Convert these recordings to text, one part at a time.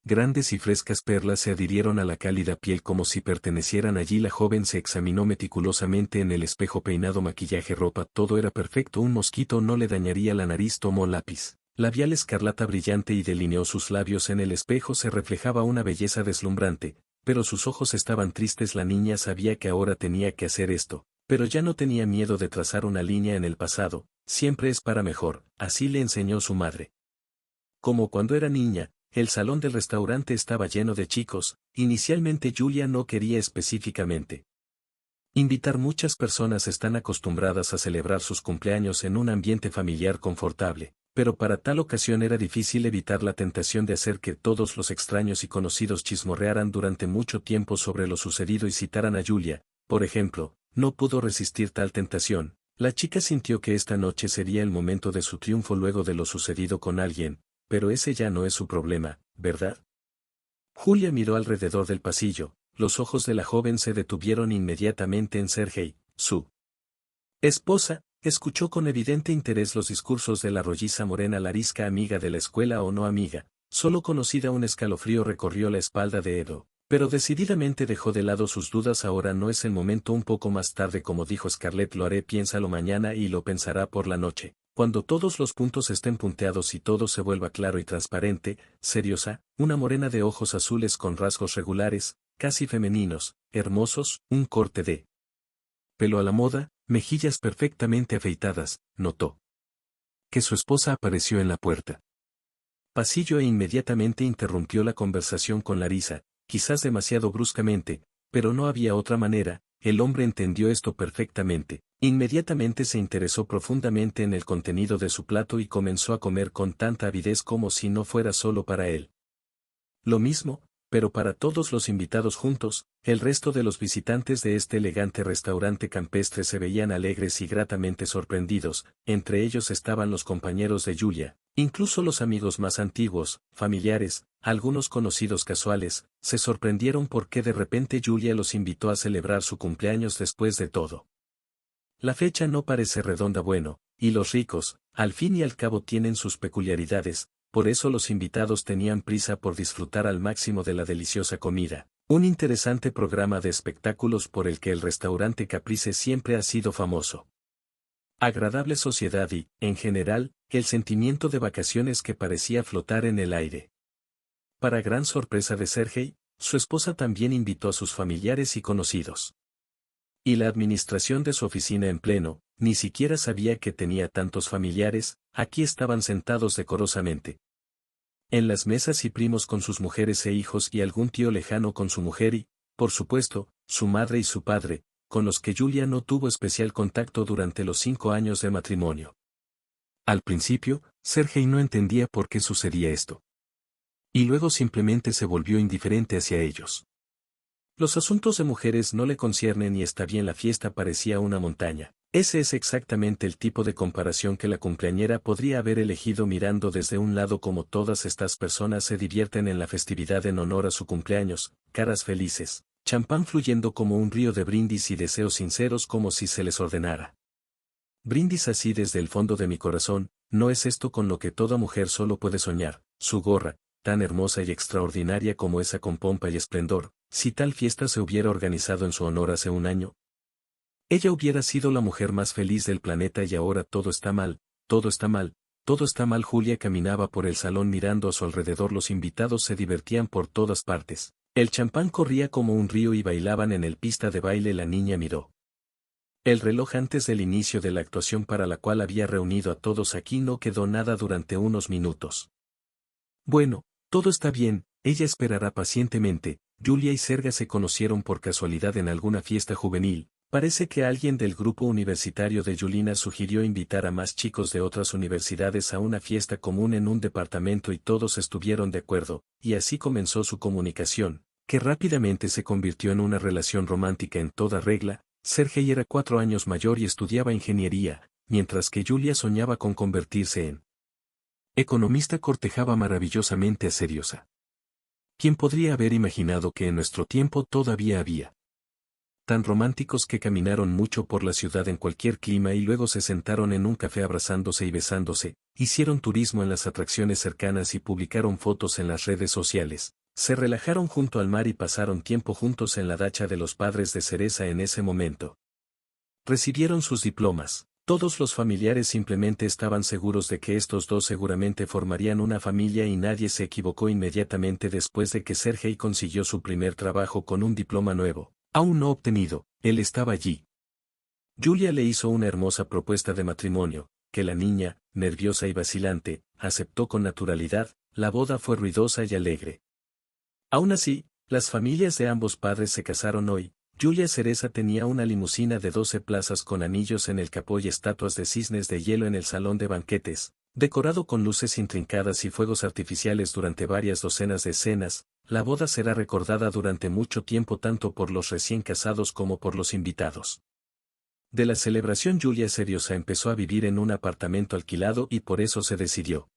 grandes y frescas perlas se adhirieron a la cálida piel como si pertenecieran allí. La joven se examinó meticulosamente en el espejo, peinado, maquillaje, ropa, todo era perfecto, un mosquito no le dañaría la nariz. Tomó lápiz, labial escarlata brillante y delineó sus labios. En el espejo se reflejaba una belleza deslumbrante, pero sus ojos estaban tristes. La niña sabía que ahora tenía que hacer esto, pero ya no tenía miedo de trazar una línea en el pasado, siempre es para mejor, así le enseñó su madre. Como cuando era niña, el salón del restaurante estaba lleno de chicos. Inicialmente Julia no quería específicamente invitar muchas personas, están acostumbradas a celebrar sus cumpleaños en un ambiente familiar confortable, pero para tal ocasión era difícil evitar la tentación de hacer que todos los extraños y conocidos chismorrearan durante mucho tiempo sobre lo sucedido y citaran a Julia, por ejemplo. No pudo resistir tal tentación. La chica sintió que esta noche sería el momento de su triunfo luego de lo sucedido con alguien, pero ese ya no es su problema, ¿verdad? Julia miró alrededor del pasillo. Los ojos de la joven se detuvieron inmediatamente en Sergei, su esposa. Escuchó con evidente interés los discursos de la rolliza morena Lariska, amiga de la escuela o no amiga, solo conocida. Un escalofrío recorrió la espalda de Edo, pero decididamente dejó de lado sus dudas. Ahora no es el momento. Un poco más tarde, como dijo Scarlett, lo haré, piénsalo mañana y lo pensará por la noche. Cuando todos los puntos estén punteados y todo se vuelva claro y transparente. Seriosa, una morena de ojos azules con rasgos regulares, casi femeninos, hermosos, un corte de pelo a la moda, mejillas perfectamente afeitadas. Notó que su esposa apareció en la puerta pasillo e inmediatamente interrumpió la conversación con Larisa, quizás demasiado bruscamente, pero no había otra manera. El hombre entendió esto perfectamente. Inmediatamente se interesó profundamente en el contenido de su plato y comenzó a comer con tanta avidez como si no fuera solo para él. Lo mismo, pero para todos los invitados juntos. El resto de los visitantes de este elegante restaurante campestre se veían alegres y gratamente sorprendidos. Entre ellos estaban los compañeros de Julia, incluso los amigos más antiguos, familiares, algunos conocidos casuales. Se sorprendieron porque de repente Julia los invitó a celebrar su cumpleaños. Después de todo, la fecha no parece redonda. Bueno, y los ricos, al fin y al cabo, tienen sus peculiaridades. Por eso los invitados tenían prisa por disfrutar al máximo de la deliciosa comida. Un interesante programa de espectáculos por el que el restaurante Caprice siempre ha sido famoso. Agradable sociedad y, en general, el sentimiento de vacaciones que parecía flotar en el aire. Para gran sorpresa de Sergei, su esposa también invitó a sus familiares y conocidos. Y la administración de su oficina en pleno, ni siquiera sabía que tenía tantos familiares. Aquí estaban sentados decorosamente en las mesas y primos con sus mujeres e hijos y algún tío lejano con su mujer y, por supuesto, su madre y su padre, con los que Julia no tuvo especial contacto durante los 5 años de matrimonio. Al principio, Sergei no entendía por qué sucedía esto. Y luego simplemente se volvió indiferente hacia ellos. Los asuntos de mujeres no le conciernen y está bien. La fiesta parecía una montaña. Ese es exactamente el tipo de comparación que la cumpleañera podría haber elegido mirando desde un lado cómo todas estas personas se divierten en la festividad en honor a su cumpleaños, caras felices, champán fluyendo como un río de brindis y deseos sinceros como si se les ordenara. Brindis así desde el fondo de mi corazón. ¿No es esto con lo que toda mujer solo puede soñar? Su gorra, tan hermosa y extraordinaria como esa, con pompa y esplendor. Si tal fiesta se hubiera organizado en su honor hace un año, ella hubiera sido la mujer más feliz del planeta. Y ahora todo está mal, todo está mal, todo está mal. Julia caminaba por el salón mirando a su alrededor. Los invitados se divertían por todas partes. El champán corría como un río y bailaban en el pista de baile. La niña miró el reloj antes del inicio de la actuación para la cual había reunido a todos. Aquí no quedó nada durante unos minutos. Bueno, todo está bien, ella esperará pacientemente. Julia y Serga se conocieron por casualidad en alguna fiesta juvenil. Parece que alguien del grupo universitario de Julina sugirió invitar a más chicos de otras universidades a una fiesta común en un departamento y todos estuvieron de acuerdo, y así comenzó su comunicación, que rápidamente se convirtió en una relación romántica en toda regla. Sergei era 4 años mayor y estudiaba ingeniería, mientras que Julia soñaba con convertirse en economista. Cortejaba maravillosamente a Seriosa. ¿Quién podría haber imaginado que en nuestro tiempo todavía había tan románticos que caminaron mucho por la ciudad en cualquier clima y luego se sentaron en un café abrazándose y besándose, hicieron turismo en las atracciones cercanas y publicaron fotos en las redes sociales. Se relajaron junto al mar y pasaron tiempo juntos en la dacha de los padres de Cereza en ese momento. Recibieron sus diplomas. Todos los familiares simplemente estaban seguros de que estos dos seguramente formarían una familia y nadie se equivocó inmediatamente después de que Sergei consiguió su primer trabajo con un diploma nuevo, aún no obtenido. Él estaba allí. Julia le hizo una hermosa propuesta de matrimonio, que la niña, nerviosa y vacilante, aceptó con naturalidad. La boda fue ruidosa y alegre. Aún así, las familias de ambos padres se casaron hoy. Julia Cereza tenía una limusina de 12 plazas con anillos en el capó y estatuas de cisnes de hielo en el salón de banquetes, decorado con luces intrincadas y fuegos artificiales durante varias docenas de escenas. La boda será recordada durante mucho tiempo tanto por los recién casados como por los invitados. De la celebración Julia Seriosa empezó a vivir en un apartamento alquilado y por eso se decidió.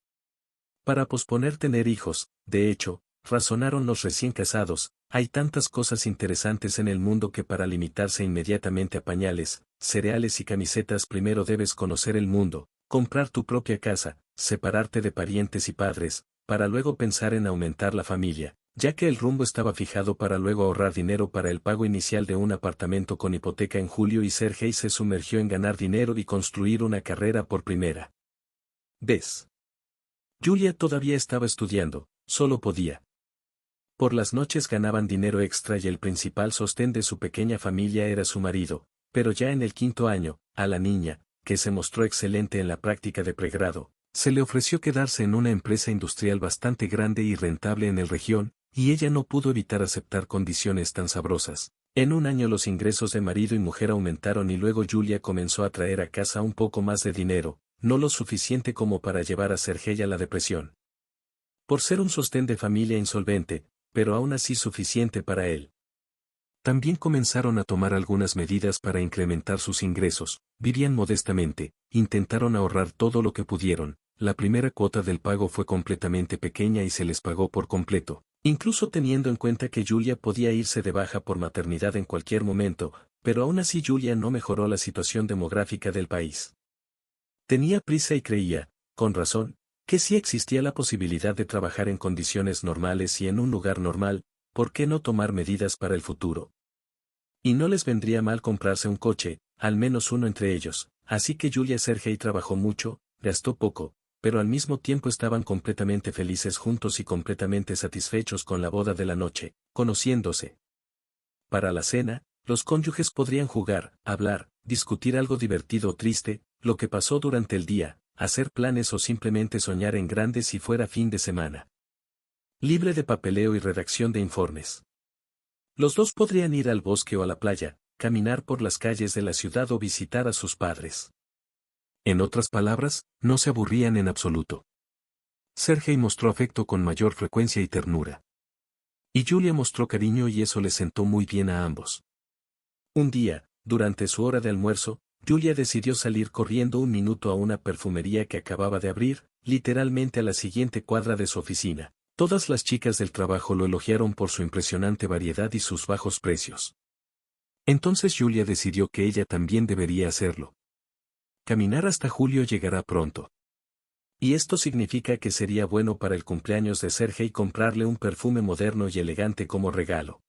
Para posponer tener hijos, de hecho, razonaron los recién casados, hay tantas cosas interesantes en el mundo que para limitarse inmediatamente a pañales, cereales y camisetas primero debes conocer el mundo, comprar tu propia casa, separarte de parientes y padres, para luego pensar en aumentar la familia, ya que el rumbo estaba fijado para luego ahorrar dinero para el pago inicial de un apartamento con hipoteca en julio y Sergei se sumergió en ganar dinero y construir una carrera por primera vez. Julia todavía estaba estudiando, solo podía. Por las noches ganaban dinero extra y el principal sostén de su pequeña familia era su marido, pero ya en el 5.º año, a la niña, que se mostró excelente en la práctica de pregrado, se le ofreció quedarse en una empresa industrial bastante grande y rentable en la región, y ella no pudo evitar aceptar condiciones tan sabrosas. En un año los ingresos de marido y mujer aumentaron y luego Julia comenzó a traer a casa un poco más de dinero, no lo suficiente como para llevar a Sergei a la depresión. Por ser un sostén de familia insolvente, pero aún así suficiente para él. También comenzaron a tomar algunas medidas para incrementar sus ingresos, vivían modestamente, intentaron ahorrar todo lo que pudieron, la primera cuota del pago fue completamente pequeña y se les pagó por completo, incluso teniendo en cuenta que Julia podía irse de baja por maternidad en cualquier momento, pero aún así Julia no mejoró la situación demográfica del país. Tenía prisa y creía, con razón, que si existía la posibilidad de trabajar en condiciones normales y en un lugar normal, ¿por qué no tomar medidas para el futuro? Y no les vendría mal comprarse un coche, al menos uno entre ellos, así que Julia Sergei trabajó mucho, gastó poco, pero al mismo tiempo estaban completamente felices juntos y completamente satisfechos con la boda de la noche, conociéndose. Para la cena, los cónyuges podrían jugar, hablar, discutir algo divertido o triste, lo que pasó durante el día, hacer planes o simplemente soñar en grande si fuera fin de semana. Libre de papeleo y redacción de informes. Los dos podrían ir al bosque o a la playa, caminar por las calles de la ciudad o visitar a sus padres. En otras palabras, no se aburrían en absoluto. Sergei mostró afecto con mayor frecuencia y ternura. Y Julia mostró cariño y eso les sentó muy bien a ambos. Un día, durante su hora de almuerzo, Julia decidió salir corriendo un minuto a una perfumería que acababa de abrir, literalmente a la siguiente cuadra de su oficina. Todas las chicas del trabajo lo elogiaron por su impresionante variedad y sus bajos precios. Entonces Julia decidió que ella también debería hacerlo. Caminar hasta julio llegará pronto. Y esto significa que sería bueno para el cumpleaños de Sergei comprarle un perfume moderno y elegante como regalo.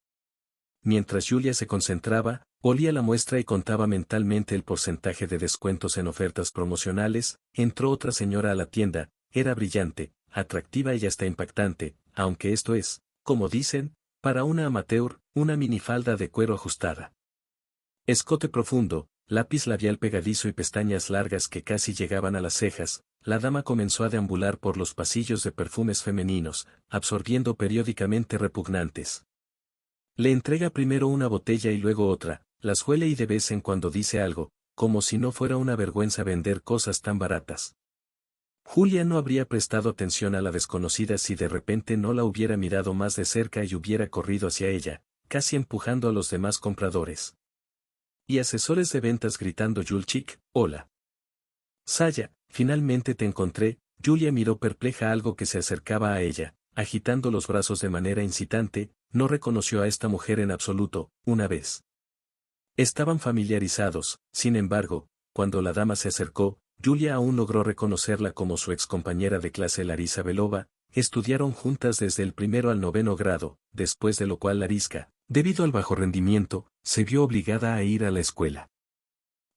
Mientras Julia se concentraba, olía la muestra y contaba mentalmente el porcentaje de descuentos en ofertas promocionales, entró otra señora a la tienda, era brillante, atractiva y hasta impactante, aunque esto es, como dicen, para una amateur, una minifalda de cuero ajustada. Escote profundo, lápiz labial pegadizo y pestañas largas que casi llegaban a las cejas, la dama comenzó a deambular por los pasillos de perfumes femeninos, absorbiendo periódicamente repugnantes. Le entrega primero una botella y luego otra, las huele y de vez en cuando dice algo, como si no fuera una vergüenza vender cosas tan baratas. Julia no habría prestado atención a la desconocida si de repente no la hubiera mirado más de cerca y hubiera corrido hacia ella, casi empujando a los demás compradores. Y asesores de ventas gritando Julchik, hola. Saya, finalmente te encontré. Julia miró perpleja algo que se acercaba a ella, agitando los brazos de manera incitante, no reconoció a esta mujer en absoluto, una vez. Estaban familiarizados, sin embargo, cuando la dama se acercó, Julia aún logró reconocerla como su excompañera de clase Larisa Belova. Estudiaron juntas desde el primero al noveno grado, después de lo cual Lariska, debido al bajo rendimiento, se vio obligada a ir a la escuela.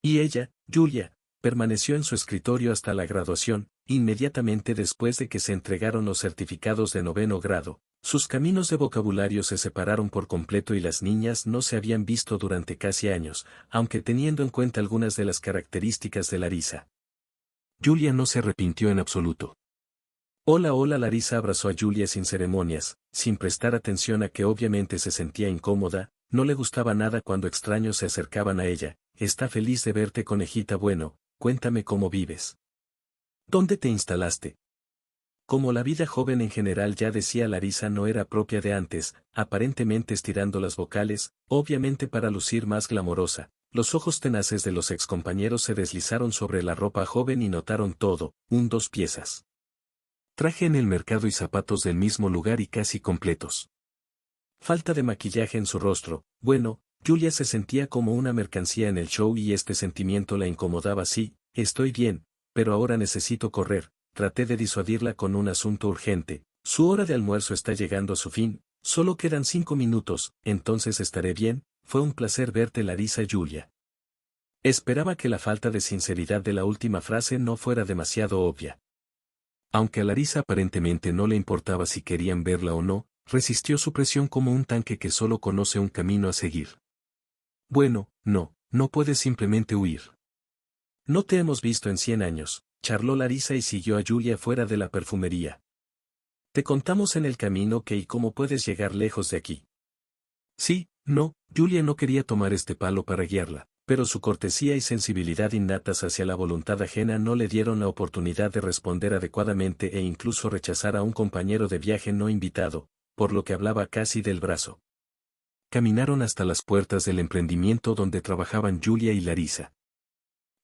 Y ella, Julia, permaneció en su escritorio hasta la graduación, inmediatamente después de que se entregaron los certificados de noveno grado. Sus caminos de vocabulario se separaron por completo y las niñas no se habían visto durante casi años, aunque teniendo en cuenta algunas de las características de Larisa. Julia no se arrepintió en absoluto. Hola, hola. Larisa abrazó a Julia sin ceremonias, sin prestar atención a que obviamente se sentía incómoda, no le gustaba nada cuando extraños se acercaban a ella. Está feliz de verte, conejita. Bueno, cuéntame cómo vives. ¿Dónde te instalaste? Como la vida joven en general, ya decía Larisa, no era propia de antes, aparentemente estirando las vocales, obviamente para lucir más glamorosa. Los ojos tenaces de los excompañeros se deslizaron sobre la ropa joven y notaron todo, dos piezas. Traje en el mercado y zapatos del mismo lugar y casi completos. Falta de maquillaje en su rostro. Bueno, Julia se sentía como una mercancía en el show y este sentimiento la incomodaba. Sí, estoy bien, pero ahora necesito correr. Traté de disuadirla con un asunto urgente. Su hora de almuerzo está llegando a su fin, solo quedan 5 minutos, entonces estaré bien. Fue un placer verte, Larisa. Julia esperaba que la falta de sinceridad de la última frase no fuera demasiado obvia. Aunque a Larisa aparentemente no le importaba si querían verla o no, resistió su presión como un tanque que solo conoce un camino a seguir. Bueno, no puedes simplemente huir. No te hemos visto en 100 años, charló Larisa y siguió a Julia fuera de la perfumería. Te contamos en el camino que y cómo puedes llegar lejos de aquí. Sí, no, Julia no quería tomar este palo para guiarla, pero su cortesía y sensibilidad innatas hacia la voluntad ajena no le dieron la oportunidad de responder adecuadamente e incluso rechazar a un compañero de viaje no invitado, por lo que hablaba casi del brazo. Caminaron hasta las puertas del emprendimiento donde trabajaban Julia y Larisa.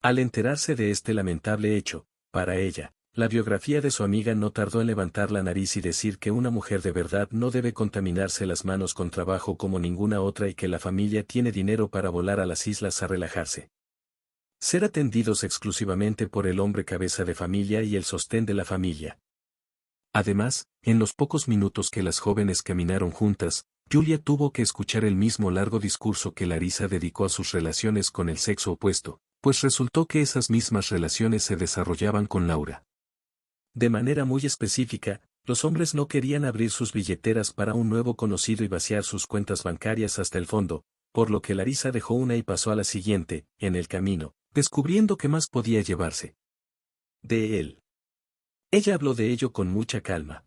Al enterarse de este lamentable hecho, para ella, la biografía de su amiga no tardó en levantar la nariz y decir que una mujer de verdad no debe contaminarse las manos con trabajo como ninguna otra y que la familia tiene dinero para volar a las islas a relajarse. Ser atendidos exclusivamente por el hombre cabeza de familia y el sostén de la familia. Además, en los pocos minutos que las jóvenes caminaron juntas, Julia tuvo que escuchar el mismo largo discurso que Larisa dedicó a sus relaciones con el sexo opuesto, pues resultó que esas mismas relaciones se desarrollaban con Laura. De manera muy específica, los hombres no querían abrir sus billeteras para un nuevo conocido y vaciar sus cuentas bancarias hasta el fondo, por lo que Larisa dejó una y pasó a la siguiente, en el camino, descubriendo qué más podía llevarse de él. Ella habló de ello con mucha calma.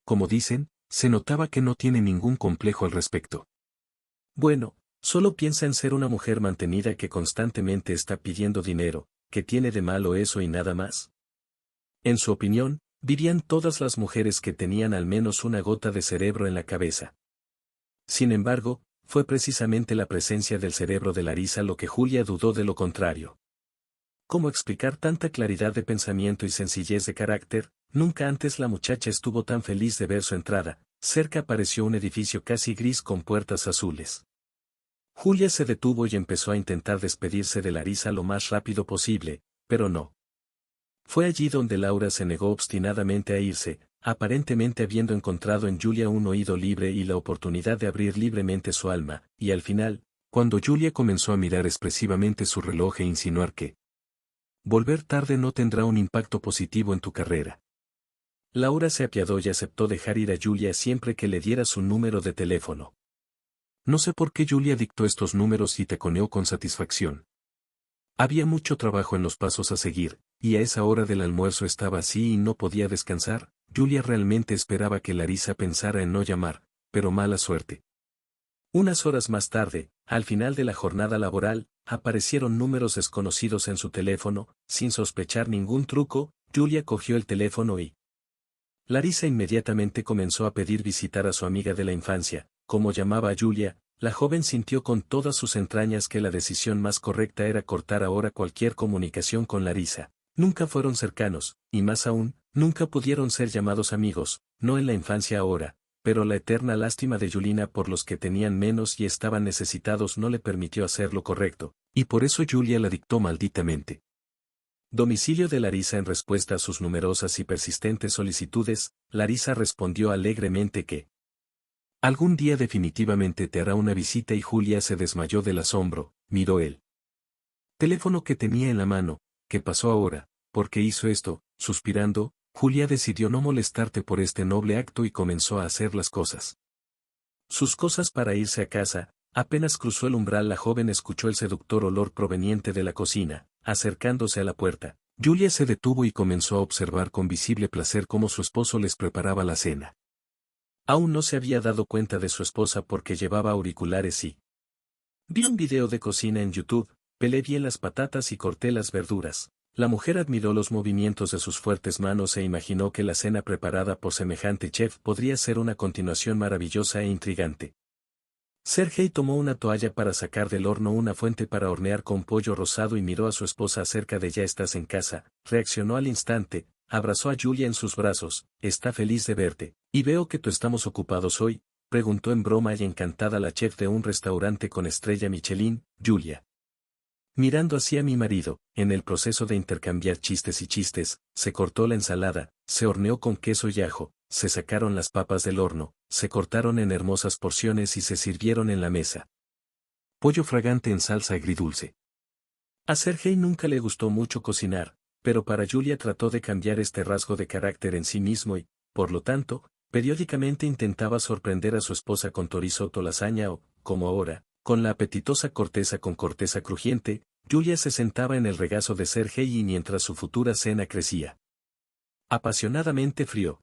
Como dicen, se notaba que no tiene ningún complejo al respecto. Bueno, solo piensa en ser una mujer mantenida que constantemente está pidiendo dinero, ¿qué tiene de malo eso y nada más? En su opinión, dirían todas las mujeres que tenían al menos una gota de cerebro en la cabeza. Sin embargo, fue precisamente la presencia del cerebro de Larisa lo que Julia dudó de lo contrario. ¿Cómo explicar tanta claridad de pensamiento y sencillez de carácter? Nunca antes la muchacha estuvo tan feliz de ver su entrada. Cerca apareció un edificio casi gris con puertas azules. Julia se detuvo y empezó a intentar despedirse de Larisa lo más rápido posible, pero no. Fue allí donde Laura se negó obstinadamente a irse, aparentemente habiendo encontrado en Julia un oído libre y la oportunidad de abrir libremente su alma, y al final, cuando Julia comenzó a mirar expresivamente su reloj e insinuar que volver tarde no tendrá un impacto positivo en tu carrera. Laura se apiadó y aceptó dejar ir a Julia siempre que le diera su número de teléfono. No sé por qué Julia dictó estos números y taconeó con satisfacción. Había mucho trabajo en los pasos a seguir, y a esa hora del almuerzo estaba así y no podía descansar. Julia realmente esperaba que Larisa pensara en no llamar, pero mala suerte. Unas horas más tarde, al final de la jornada laboral, aparecieron números desconocidos en su teléfono. Sin sospechar ningún truco, Julia cogió el teléfono y Larisa inmediatamente comenzó a pedir visitar a su amiga de la infancia. Como llamaba a Julia, la joven sintió con todas sus entrañas que la decisión más correcta era cortar ahora cualquier comunicación con Larisa. Nunca fueron cercanos, y más aún, nunca pudieron ser llamados amigos, no en la infancia ahora, pero la eterna lástima de Yulina por los que tenían menos y estaban necesitados no le permitió hacer lo correcto, y por eso Julia la dictó malditamente. Domicilio de Larisa. En respuesta a sus numerosas y persistentes solicitudes, Larisa respondió alegremente que algún día definitivamente te hará una visita, y Julia se desmayó del asombro. Miró el teléfono que tenía en la mano. ¿Qué pasó ahora? ¿Por qué hizo esto? Suspirando, Julia decidió no molestarte por este noble acto y comenzó a hacer las cosas. Sus cosas para irse a casa. Apenas cruzó el umbral, la joven escuchó el seductor olor proveniente de la cocina. Acercándose a la puerta, Julia se detuvo y comenzó a observar con visible placer cómo su esposo les preparaba la cena. Aún no se había dado cuenta de su esposa porque llevaba auriculares y vi un video de cocina en YouTube, pelé bien las patatas y corté las verduras. La mujer admiró los movimientos de sus fuertes manos e imaginó que la cena preparada por semejante chef podría ser una continuación maravillosa e intrigante. Sergei tomó una toalla para sacar del horno una fuente para hornear con pollo rosado y miró a su esposa acerca de «¿Ya estás en casa?». Reaccionó al instante, abrazó a Julia en sus brazos. «Está feliz de verte, y veo que tú estamos ocupados hoy», preguntó en broma y encantada la chef de un restaurante con estrella Michelin. Julia, mirando hacia mi marido, en el proceso de intercambiar chistes y chistes, se cortó la ensalada, se horneó con queso y ajo, se sacaron las papas del horno, se cortaron en hermosas porciones y se sirvieron en la mesa. Pollo fragante en salsa agridulce. A Sergei nunca le gustó mucho cocinar, pero para Julia trató de cambiar este rasgo de carácter en sí mismo y, por lo tanto, periódicamente intentaba sorprender a su esposa con chorizo o lasaña o, como ahora, con la apetitosa corteza con corteza crujiente. Julia se sentaba en el regazo de Sergei y mientras su futura cena crecía apasionadamente frío,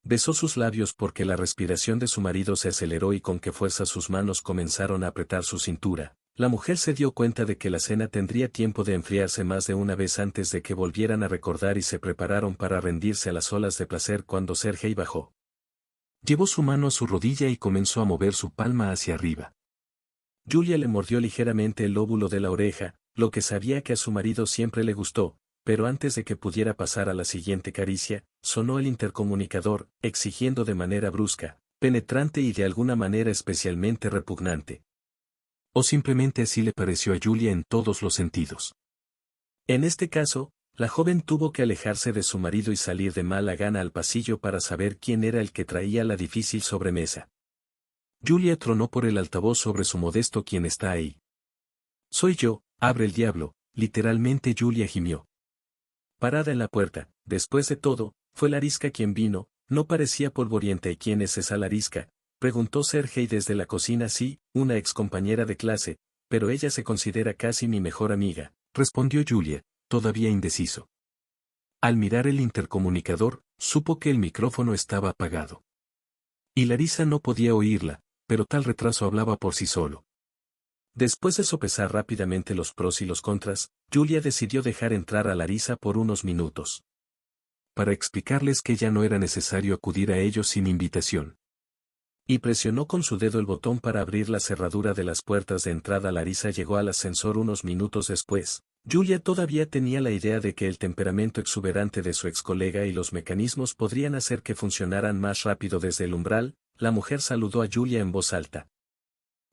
besó sus labios porque la respiración de su marido se aceleró y con qué fuerza sus manos comenzaron a apretar su cintura. La mujer se dio cuenta de que la cena tendría tiempo de enfriarse más de una vez antes de que volvieran a recordar y se prepararon para rendirse a las olas de placer cuando Sergei bajó. Llevó su mano a su rodilla y comenzó a mover su palma hacia arriba. Julia le mordió ligeramente el lóbulo de la oreja, lo que sabía que a su marido siempre le gustó, pero antes de que pudiera pasar a la siguiente caricia, sonó el intercomunicador, exigiendo de manera brusca, penetrante y de alguna manera especialmente repugnante. O simplemente así le pareció a Julia en todos los sentidos. En este caso, la joven tuvo que alejarse de su marido y salir de mala gana al pasillo para saber quién era el que traía la difícil sobremesa. Julia tronó por el altavoz sobre su modesto «¿Quién está ahí?». «Soy yo, abre el diablo», literalmente Julia gimió. Parada en la puerta, después de todo, fue Lariska quien vino, no parecía polvorienta. «¿Y quién es esa Lariska?», preguntó Sergei desde la cocina. «Sí, una ex compañera de clase, pero ella se considera casi mi mejor amiga», respondió Julia, todavía indeciso. Al mirar el intercomunicador, supo que el micrófono estaba apagado. Y Larisa no podía oírla, pero tal retraso hablaba por sí solo. Después de sopesar rápidamente los pros y los contras, Julia decidió dejar entrar a Larisa por unos minutos, para explicarles que ya no era necesario acudir a ellos sin invitación. Y presionó con su dedo el botón para abrir la cerradura de las puertas de entrada. Larisa llegó al ascensor unos minutos después. Julia todavía tenía la idea de que el temperamento exuberante de su ex colega y los mecanismos podrían hacer que funcionaran más rápido desde el umbral. La mujer saludó a Julia en voz alta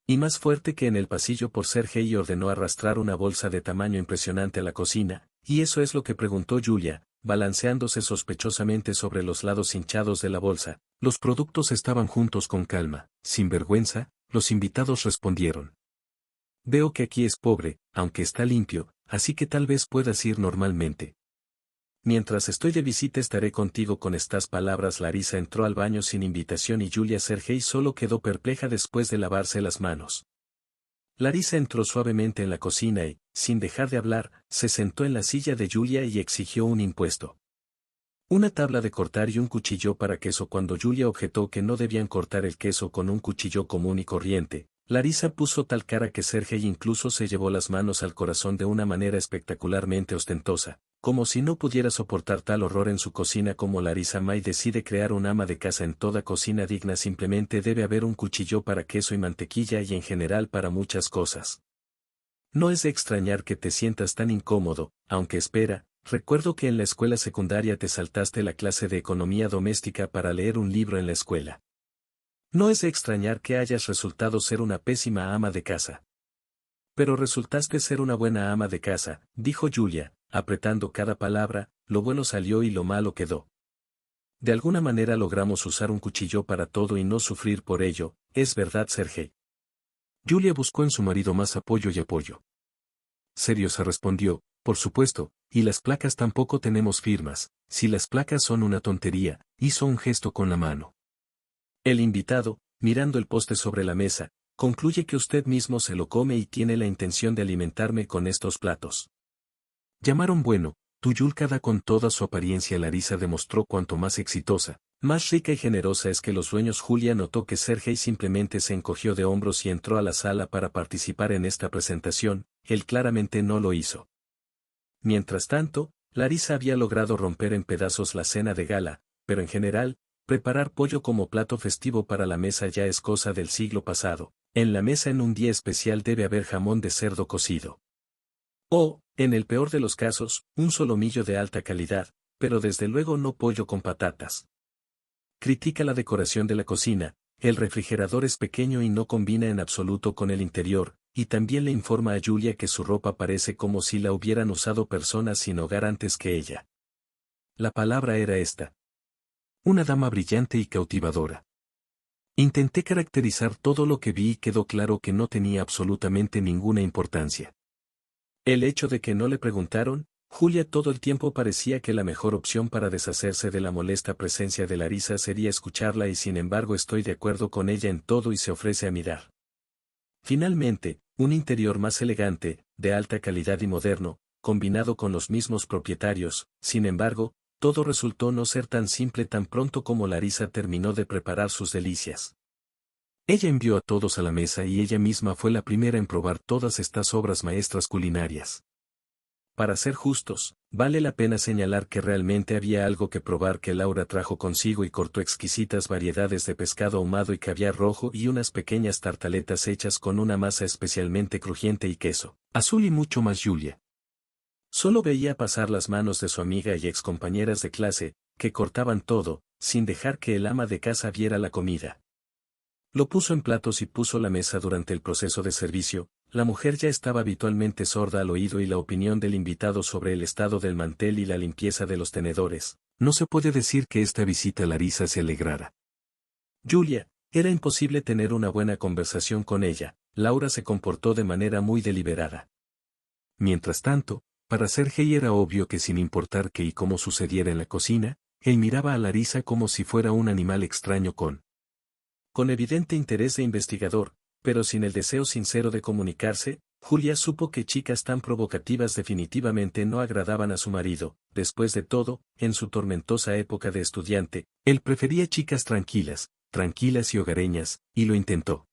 y más fuerte que en el pasillo por Sergei y ordenó arrastrar una bolsa de tamaño impresionante a la cocina. «¿Y eso es lo que?», preguntó Julia, balanceándose sospechosamente sobre los lados hinchados de la bolsa. Los productos estaban juntos con calma. «Sin vergüenza», los invitados respondieron. «Veo que aquí es pobre, aunque está limpio, así que tal vez puedas ir normalmente. Mientras estoy de visita estaré contigo». Con estas palabras Larisa entró al baño sin invitación y Julia Sergei solo quedó perpleja después de lavarse las manos. Larisa entró suavemente en la cocina y, sin dejar de hablar, se sentó en la silla de Julia y exigió un impuesto. Una tabla de cortar y un cuchillo para queso. Cuando Julia objetó que no debían cortar el queso con un cuchillo común y corriente, Larisa puso tal cara que Sergei incluso se llevó las manos al corazón de una manera espectacularmente ostentosa, como si no pudiera soportar tal horror en su cocina. Como Larisa May decide crear un ama de casa en toda cocina digna, simplemente debe haber un cuchillo para queso y mantequilla y en general para muchas cosas. No es de extrañar que te sientas tan incómodo, aunque espera, recuerdo que en la escuela secundaria te saltaste la clase de economía doméstica para leer un libro en la escuela. No es de extrañar que hayas resultado ser una pésima ama de casa. Pero resultaste ser una buena ama de casa, dijo Julia, apretando cada palabra, lo bueno salió y lo malo quedó. De alguna manera logramos usar un cuchillo para todo y no sufrir por ello, ¿es verdad, Sergei? Julia buscó en su marido más apoyo y apoyo. Seriosa respondió, por supuesto, y las placas tampoco tenemos firmas, si las placas son una tontería, hizo un gesto con la mano. El invitado, mirando el poste sobre la mesa, concluye que usted mismo se lo come y tiene la intención de alimentarme con estos platos. Llamaron bueno, tu Yulka con toda su apariencia. Larisa demostró cuanto más exitosa, más rica y generosa es que los dueños. Julia notó que Sergei simplemente se encogió de hombros y entró a la sala para participar en esta presentación, él claramente no lo hizo. Mientras tanto, Larisa había logrado romper en pedazos la cena de gala, pero en general, preparar pollo como plato festivo para la mesa ya es cosa del siglo pasado. En la mesa en un día especial debe haber jamón de cerdo cocido. O, en el peor de los casos, un solomillo de alta calidad, pero desde luego no pollo con patatas. Critica la decoración de la cocina, el refrigerador es pequeño y no combina en absoluto con el interior, y también le informa a Julia que su ropa parece como si la hubieran usado personas sin hogar antes que ella. La palabra era esta. Una dama brillante y cautivadora. Intenté caracterizar todo lo que vi y quedó claro que no tenía absolutamente ninguna importancia. El hecho de que no le preguntaron, Julia todo el tiempo parecía que la mejor opción para deshacerse de la molesta presencia de Larisa sería escucharla y sin embargo estoy de acuerdo con ella en todo y se ofrece a mirar. Finalmente, un interior más elegante, de alta calidad y moderno, combinado con los mismos propietarios, sin embargo, todo resultó no ser tan simple tan pronto como Larisa terminó de preparar sus delicias. Ella envió a todos a la mesa y ella misma fue la primera en probar todas estas obras maestras culinarias. Para ser justos, vale la pena señalar que realmente había algo que probar que Laura trajo consigo y cortó exquisitas variedades de pescado ahumado y caviar rojo y unas pequeñas tartaletas hechas con una masa especialmente crujiente y queso azul y mucho más. Julia solo veía pasar las manos de su amiga y excompañeras de clase, que cortaban todo, sin dejar que el ama de casa viera la comida. Lo puso en platos y puso la mesa durante el proceso de servicio. La mujer ya estaba habitualmente sorda al oído y la opinión del invitado sobre el estado del mantel y la limpieza de los tenedores. No se puede decir que esta visita a Larisa se alegrara. Julia, era imposible tener una buena conversación con ella. Laura se comportó de manera muy deliberada. Mientras tanto, para Sergei era obvio que sin importar qué y cómo sucediera en la cocina, él miraba a Larisa como si fuera un animal extraño con evidente interés de investigador, pero sin el deseo sincero de comunicarse. Julia supo que chicas tan provocativas definitivamente no agradaban a su marido. Después de todo, en su tormentosa época de estudiante, él prefería chicas tranquilas y hogareñas, y lo intentó.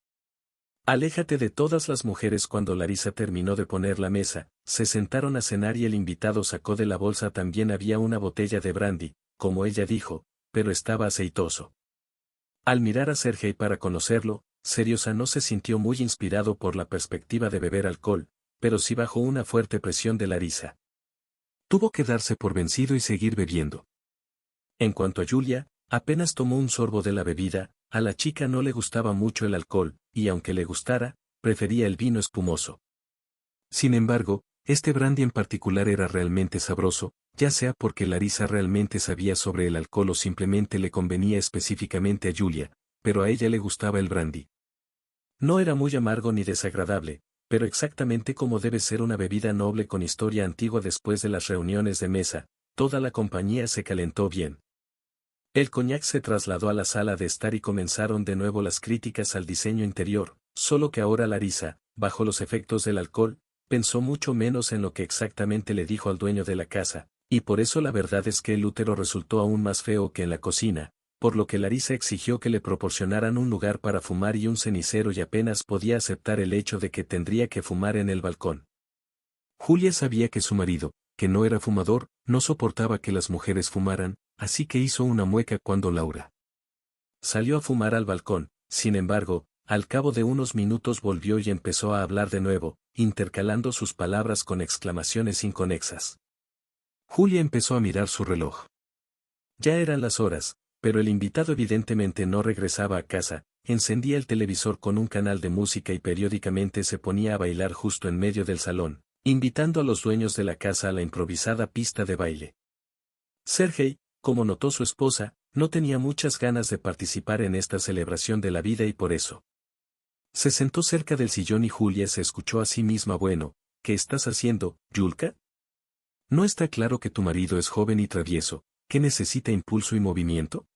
Aléjate de todas las mujeres. Cuando Larisa terminó de poner la mesa, se sentaron a cenar y el invitado sacó de la bolsa también había una botella de brandy, como ella dijo, pero estaba aceitoso. Al mirar a Sergei para conocerlo, Seriosa no se sintió muy inspirado por la perspectiva de beber alcohol, pero sí bajo una fuerte presión de Larisa. Tuvo que darse por vencido y seguir bebiendo. En cuanto a Julia, apenas tomó un sorbo de la bebida. A la chica no le gustaba mucho el alcohol, y aunque le gustara, prefería el vino espumoso. Sin embargo, este brandy en particular era realmente sabroso, ya sea porque Larisa realmente sabía sobre el alcohol o simplemente le convenía específicamente a Julia, pero a ella le gustaba el brandy. No era muy amargo ni desagradable, pero exactamente como debe ser una bebida noble con historia antigua. Después de las reuniones de mesa, toda la compañía se calentó bien. El coñac se trasladó a la sala de estar y comenzaron de nuevo las críticas al diseño interior, solo que ahora Larisa, bajo los efectos del alcohol, pensó mucho menos en lo que exactamente le dijo al dueño de la casa, y por eso la verdad es que el útero resultó aún más feo que en la cocina, por lo que Larisa exigió que le proporcionaran un lugar para fumar y un cenicero y apenas podía aceptar el hecho de que tendría que fumar en el balcón. Julia sabía que su marido, que no era fumador, no soportaba que las mujeres fumaran, así que hizo una mueca cuando Laura salió a fumar al balcón. Sin embargo, al cabo de unos minutos volvió y empezó a hablar de nuevo, intercalando sus palabras con exclamaciones inconexas. Julia empezó a mirar su reloj. Ya eran las horas, Pero el invitado evidentemente no regresaba a casa, encendía el televisor con un canal de música y periódicamente se ponía a bailar justo en medio del salón, invitando a los dueños de la casa a la improvisada pista de baile. Sergei, como notó su esposa, no tenía muchas ganas de participar en esta celebración de la vida y por eso se sentó cerca del sillón y Julia se escuchó a sí misma. Bueno, ¿qué estás haciendo, Yulka? ¿No está claro que tu marido es joven y travieso, que necesita impulso y movimiento?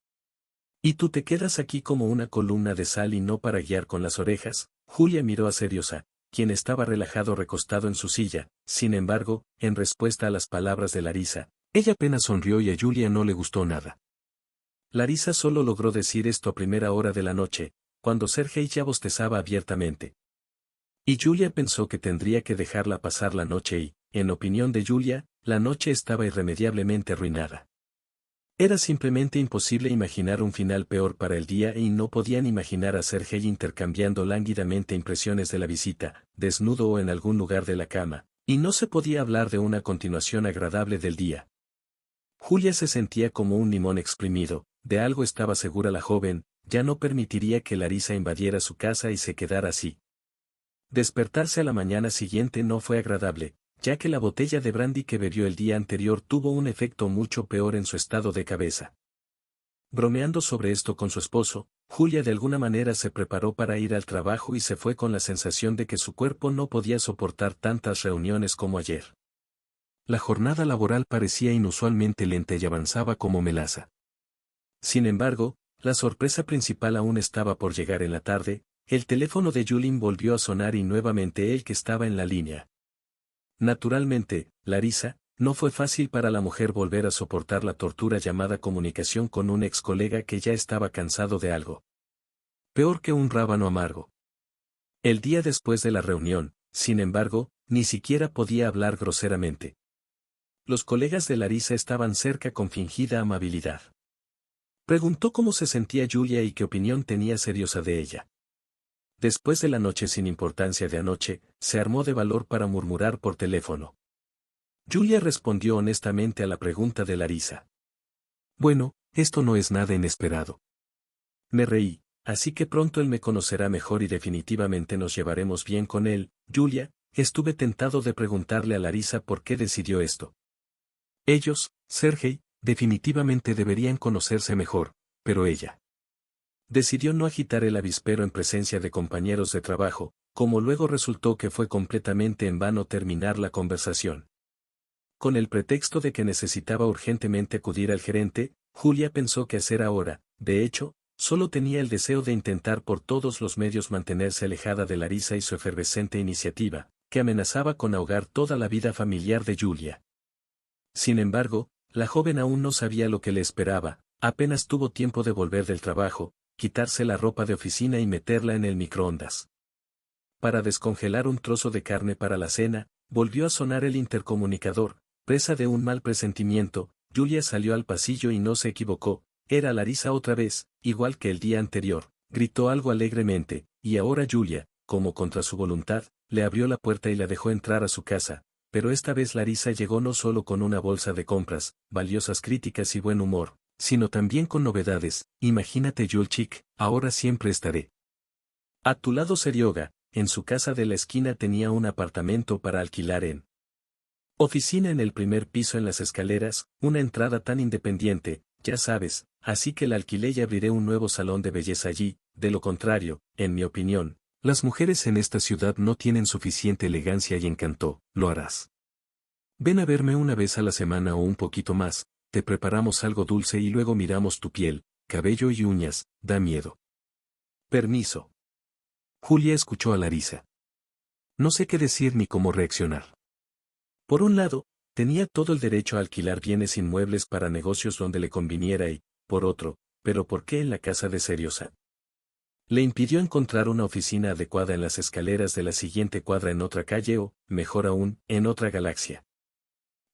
¿Y tú te quedas aquí como una columna de sal y no para guiar con las orejas? Julia miró a Seriosa, quien estaba relajado recostado en su silla. Sin embargo, en respuesta a las palabras de Larisa, ella apenas sonrió y a Julia no le gustó nada. Larisa solo logró decir esto a primera hora de la noche, cuando Sergei ya bostezaba abiertamente. Y Julia pensó que tendría que dejarla pasar la noche y, en opinión de Julia, la noche estaba irremediablemente arruinada. Era simplemente imposible imaginar un final peor para el día y no podían imaginar a Sergei intercambiando lánguidamente impresiones de la visita, desnudo o en algún lugar de la cama, y no se podía hablar de una continuación agradable del día. Julia se sentía como un limón exprimido, de algo estaba segura la joven, ya no permitiría que Larisa invadiera su casa y se quedara así. Despertarse a la mañana siguiente no fue agradable, ya que la botella de brandy que bebió el día anterior tuvo un efecto mucho peor en su estado de cabeza. Bromeando sobre esto con su esposo, Julia de alguna manera se preparó para ir al trabajo y se fue con la sensación de que su cuerpo no podía soportar tantas reuniones como ayer. La jornada laboral parecía inusualmente lenta y avanzaba como melaza. Sin embargo, la sorpresa principal aún estaba por llegar en la tarde. El teléfono de Yulin volvió a sonar y nuevamente él que estaba en la línea. Naturalmente, Larisa, no fue fácil para la mujer volver a soportar la tortura llamada comunicación con un ex colega que ya estaba cansado de algo. Peor que un rábano amargo. El día después de la reunión, sin embargo, ni siquiera podía hablar groseramente. Los colegas de Larisa estaban cerca con fingida amabilidad. Preguntó cómo se sentía Julia y qué opinión tenía Seriosa de ella. Después de la noche sin importancia de anoche, se armó de valor para murmurar por teléfono. Julia respondió honestamente a la pregunta de Larisa. Bueno, esto no es nada inesperado. Me reí, así que pronto él me conocerá mejor y definitivamente nos llevaremos bien con él. Julia, estuve tentado de preguntarle a Larisa por qué decidió esto. Ellos, Sergei, definitivamente deberían conocerse mejor, pero ella decidió no agitar el avispero en presencia de compañeros de trabajo, como luego resultó que fue completamente en vano terminar la conversación. Con el pretexto de que necesitaba urgentemente acudir al gerente, Julia pensó qué hacer ahora. De hecho, solo tenía el deseo de intentar por todos los medios mantenerse alejada de Larisa y su efervescente iniciativa, que amenazaba con ahogar toda la vida familiar de Julia. Sin embargo, la joven aún no sabía lo que le esperaba, apenas tuvo tiempo de volver del trabajo, quitarse la ropa de oficina y meterla en el microondas. Para descongelar un trozo de carne para la cena, volvió a sonar el intercomunicador. Presa de un mal presentimiento, Julia salió al pasillo y no se equivocó, era Larisa otra vez, igual que el día anterior, gritó algo alegremente, y ahora Julia, como contra su voluntad, le abrió la puerta y la dejó entrar a su casa, pero esta vez Larisa llegó no solo con una bolsa de compras, valiosas críticas y buen humor, sino también con novedades. Imagínate Yulchik, ahora siempre estaré a tu lado. Serioga, en su casa de la esquina tenía un apartamento para alquilar en oficina en el primer piso en las escaleras, una entrada tan independiente, ya sabes, así que la alquilé y abriré un nuevo salón de belleza allí. De lo contrario, en mi opinión, las mujeres en esta ciudad no tienen suficiente elegancia y encanto. Lo harás. Ven a verme una vez a la semana o un poquito más, te preparamos algo dulce y luego miramos tu piel, cabello y uñas. Da miedo. Permiso. Julia escuchó a Larisa. No sé qué decir ni cómo reaccionar. Por un lado, tenía todo el derecho a alquilar bienes inmuebles para negocios donde le conviniera y, por otro, ¿pero por qué en la casa de Seriosa? Le impidió encontrar una oficina adecuada en las escaleras de la siguiente cuadra en otra calle o, mejor aún, en otra galaxia.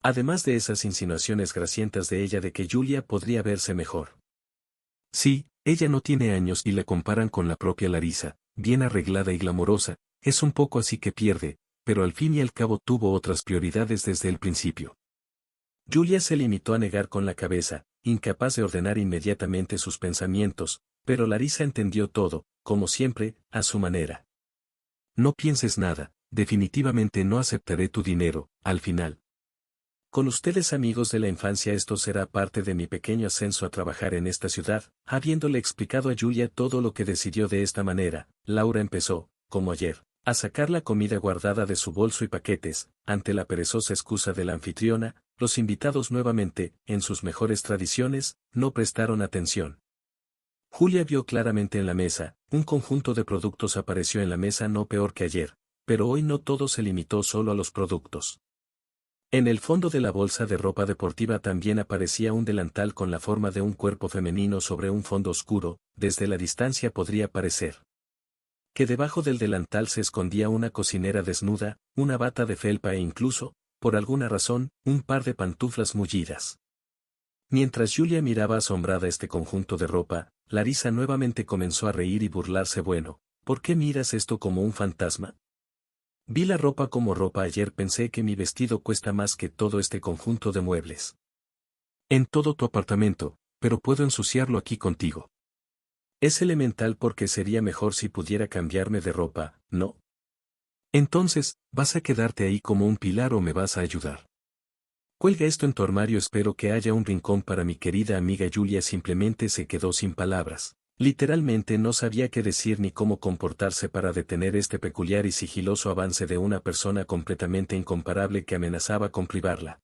Además de esas insinuaciones grasientas de ella de que Julia podría verse mejor. Sí, ella no tiene años y la comparan con la propia Larisa, bien arreglada y glamorosa, es un poco así que pierde, pero al fin y al cabo tuvo otras prioridades desde el principio. Julia se limitó a negar con la cabeza, incapaz de ordenar inmediatamente sus pensamientos, pero Larisa entendió todo, como siempre, a su manera. No pienses nada, definitivamente no aceptaré tu dinero, al final. Con ustedes amigos de la infancia esto será parte de mi pequeño ascenso a trabajar en esta ciudad. Habiéndole explicado a Julia todo lo que decidió de esta manera, Laura empezó, como ayer, a sacar la comida guardada de su bolso y paquetes. Ante la perezosa excusa de la anfitriona, los invitados nuevamente, en sus mejores tradiciones, no prestaron atención. Julia vio claramente en la mesa, un conjunto de productos apareció en la mesa no peor que ayer, pero hoy no todo se limitó solo a los productos. En el fondo de la bolsa de ropa deportiva también aparecía un delantal con la forma de un cuerpo femenino sobre un fondo oscuro. Desde la distancia podría parecer que debajo del delantal se escondía una cocinera desnuda, una bata de felpa e incluso, por alguna razón, un par de pantuflas mullidas. Mientras Julia miraba asombrada este conjunto de ropa, Larisa nuevamente comenzó a reír y burlarse. Bueno, ¿por qué miras esto como un fantasma? Vi la ropa como ropa ayer, pensé que mi vestido cuesta más que todo este conjunto de muebles. En todo tu apartamento, pero puedo ensuciarlo aquí contigo. Es elemental porque sería mejor si pudiera cambiarme de ropa, ¿no? Entonces, ¿vas a quedarte ahí como un pilar o me vas a ayudar? Cuelga esto en tu armario, espero que haya un rincón para mi querida amiga. Julia simplemente se quedó sin palabras. Literalmente no sabía qué decir ni cómo comportarse para detener este peculiar y sigiloso avance de una persona completamente incomparable que amenazaba con privarla.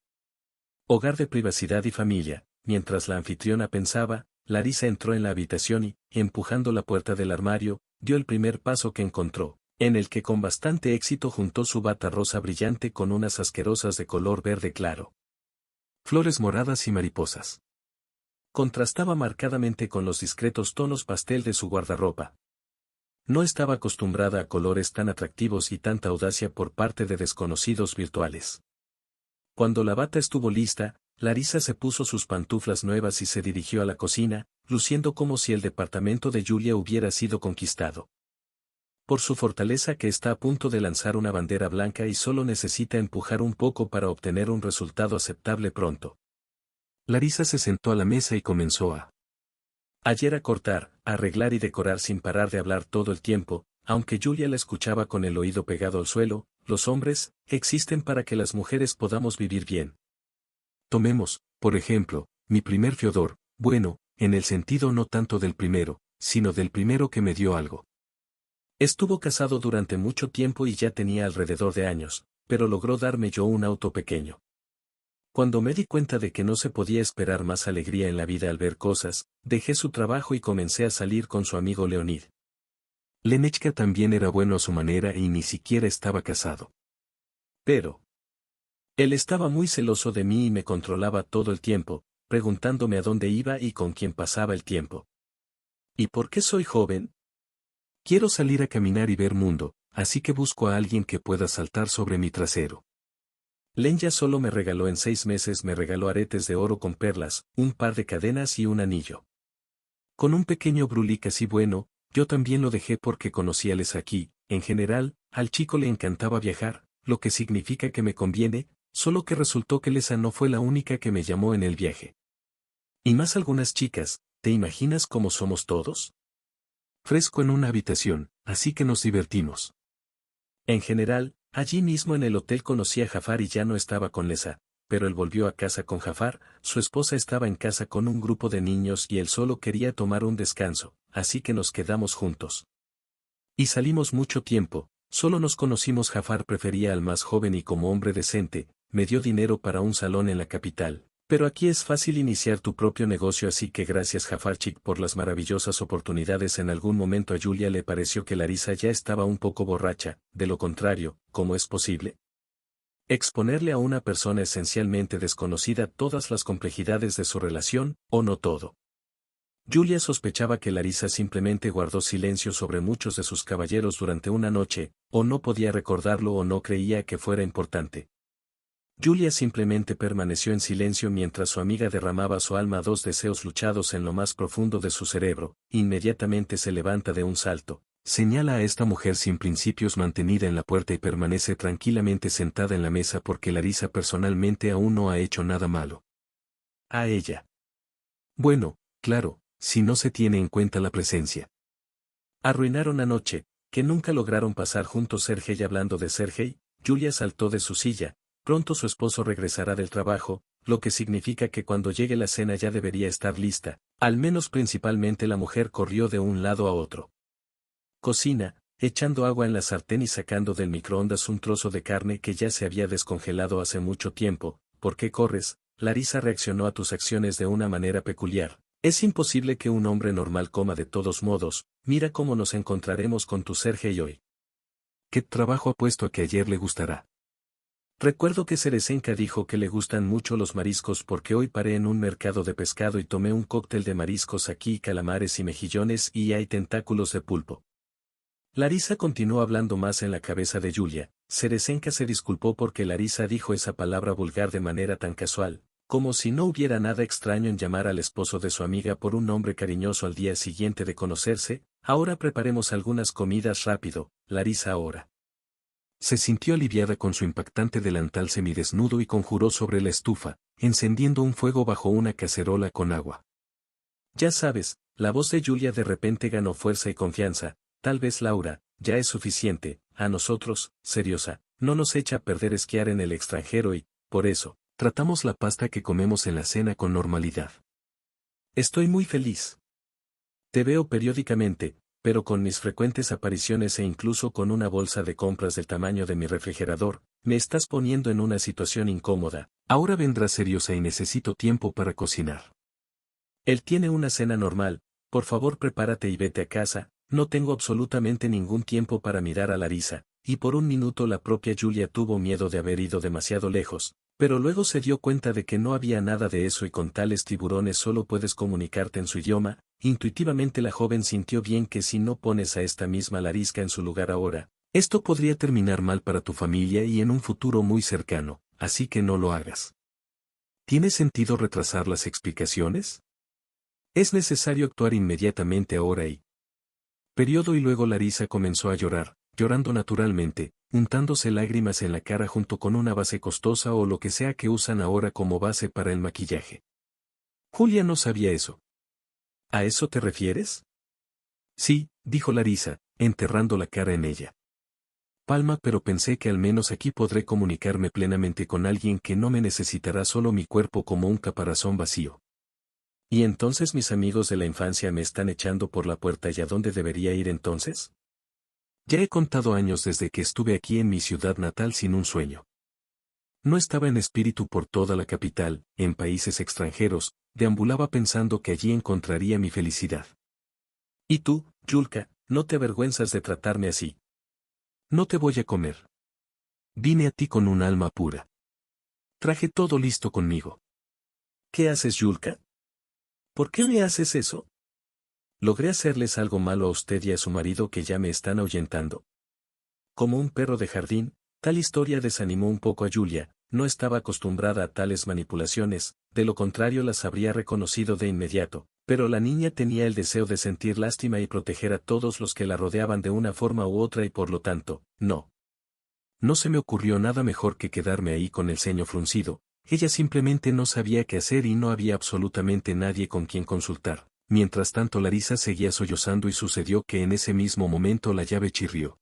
Hogar de privacidad y familia. Mientras la anfitriona pensaba, Larisa entró en la habitación y, empujando la puerta del armario, dio el primer paso que encontró, en el que con bastante éxito juntó su bata rosa brillante con unas asquerosas de color verde claro. Flores moradas y mariposas. Contrastaba marcadamente con los discretos tonos pastel de su guardarropa. No estaba acostumbrada a colores tan atractivos y tanta audacia por parte de desconocidos virtuales. Cuando la bata estuvo lista, Larisa se puso sus pantuflas nuevas y se dirigió a la cocina, luciendo como si el departamento de Julia hubiera sido conquistado por su fortaleza, que está a punto de lanzar una bandera blanca y solo necesita empujar un poco para obtener un resultado aceptable pronto. Larisa se sentó a la mesa y comenzó a cortar, arreglar y decorar sin parar de hablar todo el tiempo, aunque Julia la escuchaba con el oído pegado al suelo. Los hombres existen para que las mujeres podamos vivir bien. Tomemos, por ejemplo, mi primer Fiodor, bueno, en el sentido no tanto del primero, sino del primero que me dio algo. Estuvo casado durante mucho tiempo y ya tenía alrededor de años, pero logró darme yo un auto pequeño. Cuando me di cuenta de que no se podía esperar más alegría en la vida al ver cosas, dejé su trabajo y comencé a salir con su amigo Leonid. Lenechka también era bueno a su manera y ni siquiera estaba casado. Pero él estaba muy celoso de mí y me controlaba todo el tiempo, preguntándome a dónde iba y con quién pasaba el tiempo. ¿Y por qué soy joven? Quiero salir a caminar y ver mundo, así que busco a alguien que pueda saltar sobre mi trasero. Lenya solo me regaló en 6 meses, me regaló aretes de oro con perlas, un par de cadenas y un anillo. Con un pequeño brulí casi bueno, yo también lo dejé porque conocí a Les aquí. En general, al chico le encantaba viajar, lo que significa que me conviene, solo que resultó que Lesa no fue la única que me llamó en el viaje. Y más algunas chicas, ¿te imaginas cómo somos todos? Fresco en una habitación, así que nos divertimos. En general, allí mismo en el hotel conocí a Jafar y ya no estaba con Lesa, pero él volvió a casa con Jafar. Su esposa estaba en casa con un grupo de niños y él solo quería tomar un descanso, así que nos quedamos juntos. Y salimos mucho tiempo, solo nos conocimos. Jafar prefería al más joven y como hombre decente, me dio dinero para un salón en la capital. Pero aquí es fácil iniciar tu propio negocio, así que gracias Jafarchik por las maravillosas oportunidades. En algún momento a Julia le pareció que Larisa ya estaba un poco borracha, de lo contrario, ¿cómo es posible exponerle a una persona esencialmente desconocida todas las complejidades de su relación, o no todo? Julia sospechaba que Larisa simplemente guardó silencio sobre muchos de sus caballeros durante una noche, o no podía recordarlo o no creía que fuera importante. Julia simplemente permaneció en silencio mientras su amiga derramaba su alma a 2 deseos luchados en lo más profundo de su cerebro. Inmediatamente se levanta de un salto, señala a esta mujer sin principios mantenida en la puerta y permanece tranquilamente sentada en la mesa porque Larisa personalmente aún no ha hecho nada malo a ella. Bueno, claro, si no se tiene en cuenta la presencia. Arruinaron anoche, que nunca lograron pasar juntos. Sergei. Hablando de Sergei, Julia saltó de su silla. Pronto su esposo regresará del trabajo, lo que significa que cuando llegue la cena ya debería estar lista. Al menos principalmente la mujer corrió de un lado a otro. Cocina, echando agua en la sartén y sacando del microondas un trozo de carne que ya se había descongelado hace mucho tiempo. ¿Por qué corres? Larisa reaccionó a tus acciones de una manera peculiar. Es imposible que un hombre normal coma de todos modos. Mira cómo nos encontraremos con tu Sergei hoy. ¿Qué trabajo apuesto a que ayer le gustará? Recuerdo que Ceresenka dijo que le gustan mucho los mariscos porque hoy paré en un mercado de pescado y tomé un cóctel de mariscos aquí, calamares y mejillones, y hay tentáculos de pulpo. Larisa continuó hablando más en la cabeza de Julia. Ceresenka se disculpó porque Larisa dijo esa palabra vulgar de manera tan casual, como si no hubiera nada extraño en llamar al esposo de su amiga por un nombre cariñoso al día siguiente de conocerse. Ahora preparemos algunas comidas rápido, Larisa ahora. Se sintió aliviada con su impactante delantal semidesnudo y conjuró sobre la estufa, encendiendo un fuego bajo una cacerola con agua. Ya sabes, la voz de Julia de repente ganó fuerza y confianza. Tal vez Laura, ya es suficiente. A nosotros, seriosa, no nos echa a perder esquiar en el extranjero y, por eso, tratamos la pasta que comemos en la cena con normalidad. Estoy muy feliz. Te veo periódicamente, pero con mis frecuentes apariciones e incluso con una bolsa de compras del tamaño de mi refrigerador, me estás poniendo en una situación incómoda. Ahora vendrás seriosa y necesito tiempo para cocinar. Él tiene una cena normal, por favor prepárate y vete a casa. No tengo absolutamente ningún tiempo para mirar a Larisa, y por un minuto la propia Julia tuvo miedo de haber ido demasiado lejos, pero luego se dio cuenta de que no había nada de eso y con tales tiburones solo puedes comunicarte en su idioma. Intuitivamente la joven sintió bien que si no pones a esta misma Larisca en su lugar ahora, esto podría terminar mal para tu familia y en un futuro muy cercano, así que no lo hagas. ¿Tiene sentido retrasar las explicaciones? Es necesario actuar inmediatamente ahora y... Periodo. Y luego Larisa comenzó a llorar, llorando naturalmente, untándose lágrimas en la cara junto con una base costosa o lo que sea que usan ahora como base para el maquillaje. Julia no sabía eso. ¿A eso te refieres? Sí, dijo Larisa, enterrando la cara en ella. Palma, pero pensé que al menos aquí podré comunicarme plenamente con alguien que no me necesitará solo mi cuerpo como un caparazón vacío. ¿Y entonces mis amigos de la infancia me están echando por la puerta y a dónde debería ir entonces? Ya he contado años desde que estuve aquí en mi ciudad natal sin un sueño. No estaba en espíritu por toda la capital, en países extranjeros, deambulaba pensando que allí encontraría mi felicidad. ¿Y tú, Yulka, no te avergüenzas de tratarme así? No te voy a comer. Vine a ti con un alma pura. Traje todo listo conmigo. ¿Qué haces, Yulka? ¿Por qué me haces eso? ¿Logré hacerles algo malo a usted y a su marido que ya me están ahuyentando? Como un perro de jardín, tal historia desanimó un poco a Julia. No estaba acostumbrada a tales manipulaciones, de lo contrario las habría reconocido de inmediato, pero la niña tenía el deseo de sentir lástima y proteger a todos los que la rodeaban de una forma u otra y por lo tanto, no. No se me ocurrió nada mejor que quedarme ahí con el ceño fruncido. Ella simplemente no sabía qué hacer y no había absolutamente nadie con quien consultar. Mientras tanto Larisa seguía sollozando y sucedió que en ese mismo momento la llave chirrió.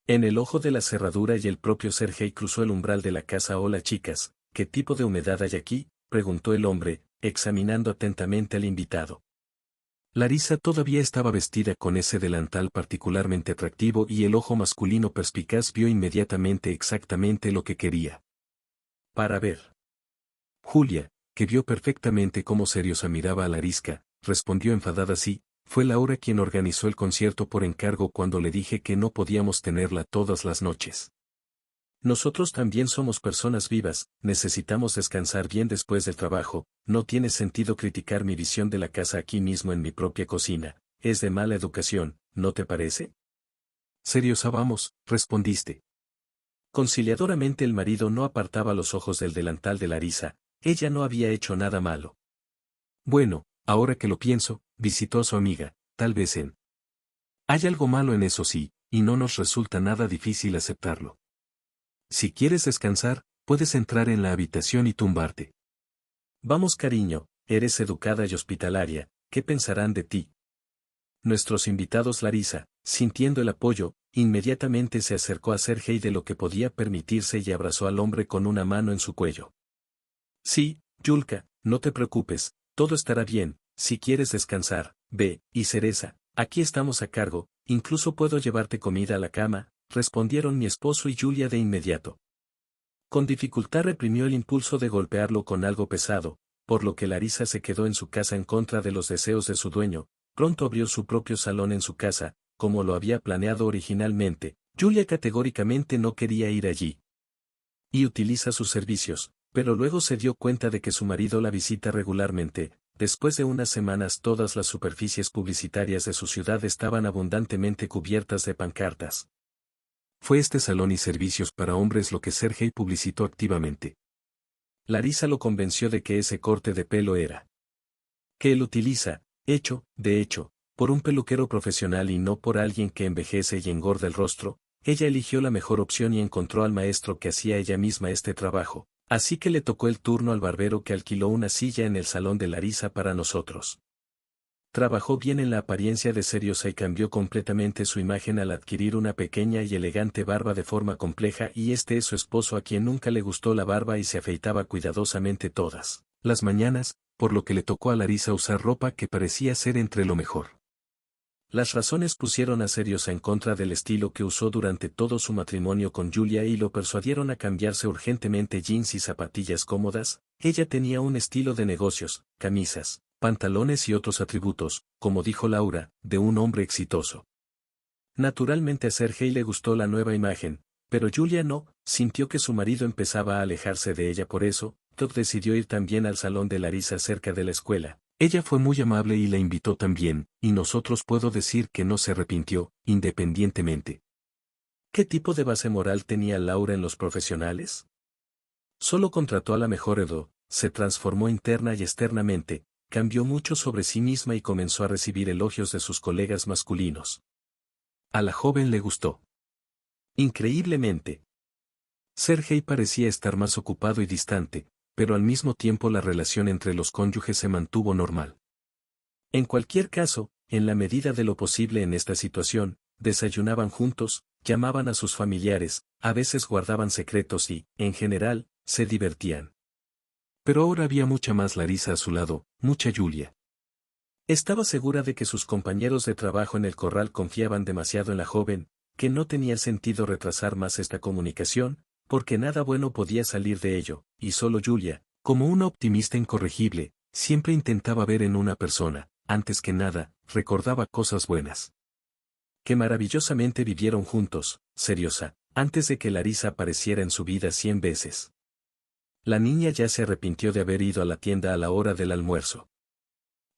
En el ojo de la cerradura y el propio Sergei cruzó el umbral de la casa. Hola chicas, ¿qué tipo de humedad hay aquí?, preguntó el hombre, examinando atentamente al invitado. Larisa todavía estaba vestida con ese delantal particularmente atractivo y el ojo masculino perspicaz vio inmediatamente exactamente lo que quería. Para ver. Julia, que vio perfectamente cómo Seriosa miraba a Larisca, respondió enfadada: sí, fue Laura quien organizó el concierto por encargo cuando le dije que no podíamos tenerla todas las noches. Nosotros también somos personas vivas, necesitamos descansar bien después del trabajo. No tiene sentido criticar mi visión de la casa aquí mismo en mi propia cocina, es de mala educación, ¿no te parece? Seriosa, vamos, respondiste. Conciliadoramente el marido no apartaba los ojos del delantal de Larisa. Ella no había hecho nada malo. Bueno, ahora que lo pienso, visitó a su amiga, tal vez en... Hay algo malo en eso, sí, y no nos resulta nada difícil aceptarlo. Si quieres descansar, puedes entrar en la habitación y tumbarte. Vamos, cariño, eres educada y hospitalaria, ¿qué pensarán de ti? Nuestros invitados. Larisa, sintiendo el apoyo, inmediatamente se acercó a Sergei de lo que podía permitirse y abrazó al hombre con una mano en su cuello. Sí, Yulka, no te preocupes, todo estará bien, si quieres descansar, ve, y Cereza, aquí estamos a cargo, incluso puedo llevarte comida a la cama, respondieron mi esposo y Julia de inmediato. Con dificultad reprimió el impulso de golpearlo con algo pesado, por lo que Larisa se quedó en su casa en contra de los deseos de su dueño. Pronto abrió su propio salón en su casa, como lo había planeado originalmente. Julia categóricamente no quería ir allí. Y utiliza sus servicios, pero luego se dio cuenta de que su marido la visita regularmente. Después de unas semanas todas las superficies publicitarias de su ciudad estaban abundantemente cubiertas de pancartas. Fue este salón y servicios para hombres lo que Sergei publicitó activamente. Larisa lo convenció de que ese corte de pelo era que él utiliza, hecho, de hecho, por un peluquero profesional y no por alguien que envejece y engorda el rostro. Ella eligió la mejor opción y encontró al maestro que hacía ella misma este trabajo, así que le tocó el turno al barbero que alquiló una silla en el salón de Larisa para nosotros. Trabajó bien en la apariencia de seriosa y cambió completamente su imagen al adquirir una pequeña y elegante barba de forma compleja, y este es su esposo a quien nunca le gustó la barba y se afeitaba cuidadosamente todas las mañanas, por lo que le tocó a Larisa usar ropa que parecía ser entre lo mejor. Las razones pusieron a Seriosa en contra del estilo que usó durante todo su matrimonio con Julia y lo persuadieron a cambiarse urgentemente jeans y zapatillas cómodas. Ella tenía un estilo de negocios, camisas, pantalones y otros atributos, como dijo Laura, de un hombre exitoso. Naturalmente a Sergei le gustó la nueva imagen, pero Julia no, sintió que su marido empezaba a alejarse de ella. Por eso, Todd decidió ir también al salón de Larisa cerca de la escuela. Ella fue muy amable y la invitó también, y nosotros puedo decir que no se arrepintió, independientemente. ¿Qué tipo de base moral tenía Laura en los profesionales? Solo contrató a la mejor Edo, se transformó interna y externamente, cambió mucho sobre sí misma y comenzó a recibir elogios de sus colegas masculinos. A la joven le gustó. Increíblemente. Sergei parecía estar más ocupado y distante, pero al mismo tiempo la relación entre los cónyuges se mantuvo normal. En cualquier caso, en la medida de lo posible en esta situación, desayunaban juntos, llamaban a sus familiares, a veces guardaban secretos y, en general, se divertían. Pero ahora había mucha más Larisa a su lado, mucha Julia. Estaba segura de que sus compañeros de trabajo en el corral confiaban demasiado en la joven, que no tenía sentido retrasar más esta comunicación, porque nada bueno podía salir de ello, y solo Julia, como una optimista incorregible, siempre intentaba ver en una persona, antes que nada, recordaba cosas buenas. Que maravillosamente vivieron juntos, Seriosa, antes de que Larisa apareciera en su vida 100 veces. La niña ya se arrepintió de haber ido a la tienda a la hora del almuerzo.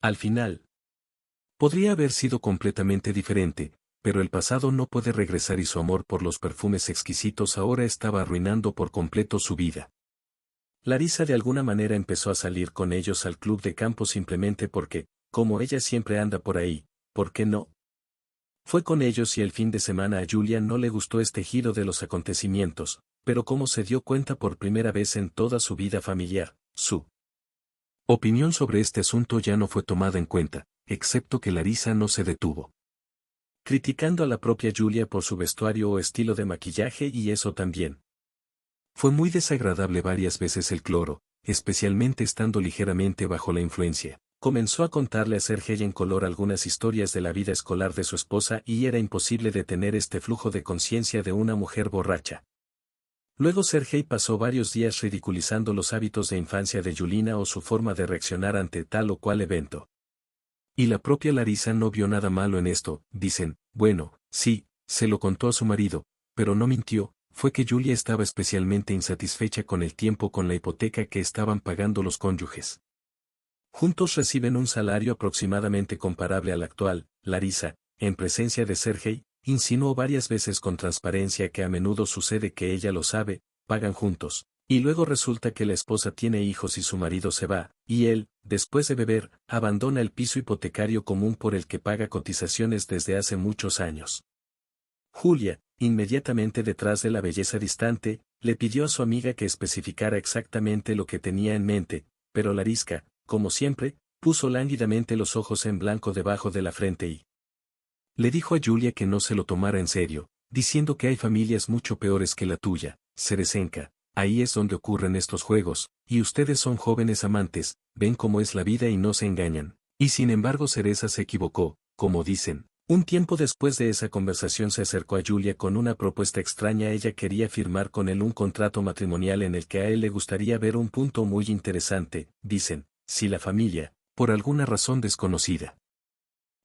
Al final, podría haber sido completamente diferente, pero el pasado no puede regresar y su amor por los perfumes exquisitos ahora estaba arruinando por completo su vida. Larisa de alguna manera empezó a salir con ellos al club de campo simplemente porque, como ella siempre anda por ahí, ¿por qué no? Fue con ellos y el fin de semana a Julia no le gustó este giro de los acontecimientos, pero como se dio cuenta por primera vez en toda su vida familiar, su opinión sobre este asunto ya no fue tomada en cuenta, excepto que Larisa no se detuvo criticando a la propia Julia por su vestuario o estilo de maquillaje, y eso también. Fue muy desagradable varias veces el cloro, especialmente estando ligeramente bajo la influencia. Comenzó a contarle a Sergei en color algunas historias de la vida escolar de su esposa y era imposible detener este flujo de conciencia de una mujer borracha. Luego Sergei pasó varios días ridiculizando los hábitos de infancia de Julina o su forma de reaccionar ante tal o cual evento. Y la propia Larisa no vio nada malo en esto, dicen, bueno, sí, se lo contó a su marido, pero no mintió, fue que Julia estaba especialmente insatisfecha con el tiempo con la hipoteca que estaban pagando los cónyuges. Juntos reciben un salario aproximadamente comparable al actual. Larisa, en presencia de Sergei, insinuó varias veces con transparencia que a menudo sucede que ella lo sabe, pagan juntos. Y luego resulta que la esposa tiene hijos y su marido se va, y él, después de beber, abandona el piso hipotecario común por el que paga cotizaciones desde hace muchos años. Julia, inmediatamente detrás de la belleza distante, le pidió a su amiga que especificara exactamente lo que tenía en mente, pero Larisa, como siempre, puso lánguidamente los ojos en blanco debajo de la frente y le dijo a Julia que no se lo tomara en serio, diciendo que hay familias mucho peores que la tuya, Ceresenka. Ahí es donde ocurren estos juegos, y ustedes son jóvenes amantes, ven cómo es la vida y no se engañan. Y sin embargo Cereza se equivocó, como dicen. Un tiempo después de esa conversación se acercó a Julia con una propuesta extraña. Ella quería firmar con él un contrato matrimonial en el que a él le gustaría ver un punto muy interesante, dicen, si la familia, por alguna razón desconocida.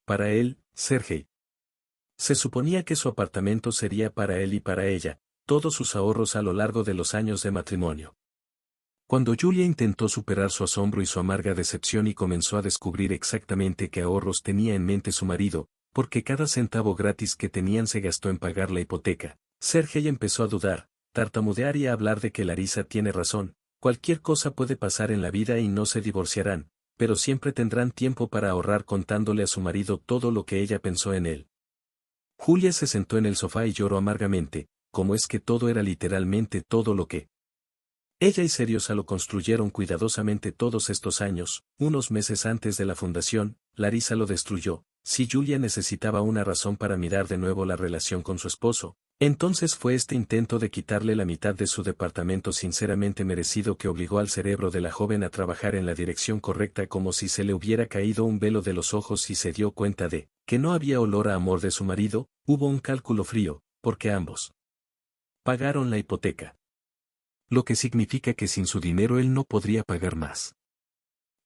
Para él, Sergei. Se suponía que su apartamento sería para él y para ella, todos sus ahorros a lo largo de los años de matrimonio. Cuando Julia intentó superar su asombro y su amarga decepción y comenzó a descubrir exactamente qué ahorros tenía en mente su marido, porque cada centavo gratis que tenían se gastó en pagar la hipoteca, Sergei empezó a dudar, tartamudear y a hablar de que Larisa tiene razón, cualquier cosa puede pasar en la vida y no se divorciarán, pero siempre tendrán tiempo para ahorrar contándole a su marido todo lo que ella pensó en él. Julia se sentó en el sofá y lloró amargamente, como es que todo era literalmente todo lo que ella y Seriosa lo construyeron cuidadosamente todos estos años. Unos meses antes de la fundación, Larisa lo destruyó. Si Julia necesitaba una razón para mirar de nuevo la relación con su esposo, entonces fue este intento de quitarle la mitad de su departamento sinceramente merecido que obligó al cerebro de la joven a trabajar en la dirección correcta, como si se le hubiera caído un velo de los ojos y se dio cuenta de que no había olor a amor de su marido. Hubo un cálculo frío, porque ambos pagaron la hipoteca. Lo que significa que sin su dinero él no podría pagar más.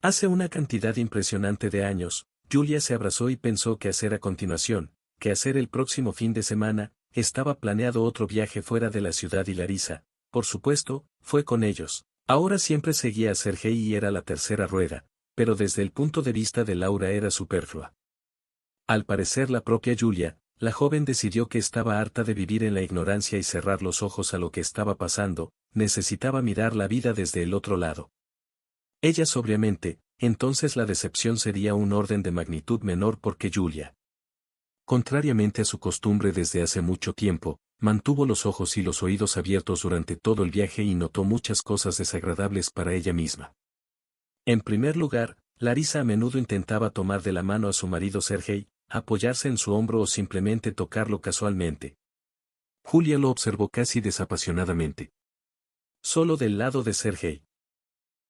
Hace una cantidad impresionante de años, Julia se abrazó y pensó qué hacer a continuación, qué hacer el próximo fin de semana. Estaba planeado otro viaje fuera de la ciudad y Larisa, por supuesto, fue con ellos. Ahora siempre seguía a Sergei y era la tercera rueda, pero desde el punto de vista de Laura era superflua. Al parecer la propia Julia, la joven decidió que estaba harta de vivir en la ignorancia y cerrar los ojos a lo que estaba pasando, necesitaba mirar la vida desde el otro lado. Ella sobriamente, entonces la decepción sería un orden de magnitud menor porque Julia, contrariamente a su costumbre desde hace mucho tiempo, mantuvo los ojos y los oídos abiertos durante todo el viaje y notó muchas cosas desagradables para ella misma. En primer lugar, Larisa a menudo intentaba tomar de la mano a su marido Sergei, apoyarse en su hombro o simplemente tocarlo casualmente. Julia lo observó casi desapasionadamente. Solo del lado de Sergei.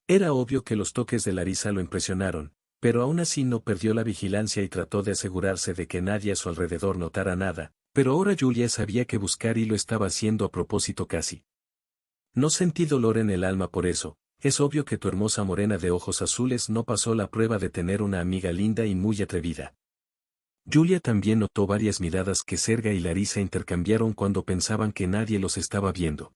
Era obvio que los toques de Larisa lo impresionaron, pero aún así no perdió la vigilancia y trató de asegurarse de que nadie a su alrededor notara nada, pero ahora Julia sabía qué buscar y lo estaba haciendo a propósito casi. No sentí dolor en el alma por eso. Es obvio que tu hermosa morena de ojos azules no pasó la prueba de tener una amiga linda y muy atrevida. Julia también notó varias miradas que Serga y Larisa intercambiaron cuando pensaban que nadie los estaba viendo.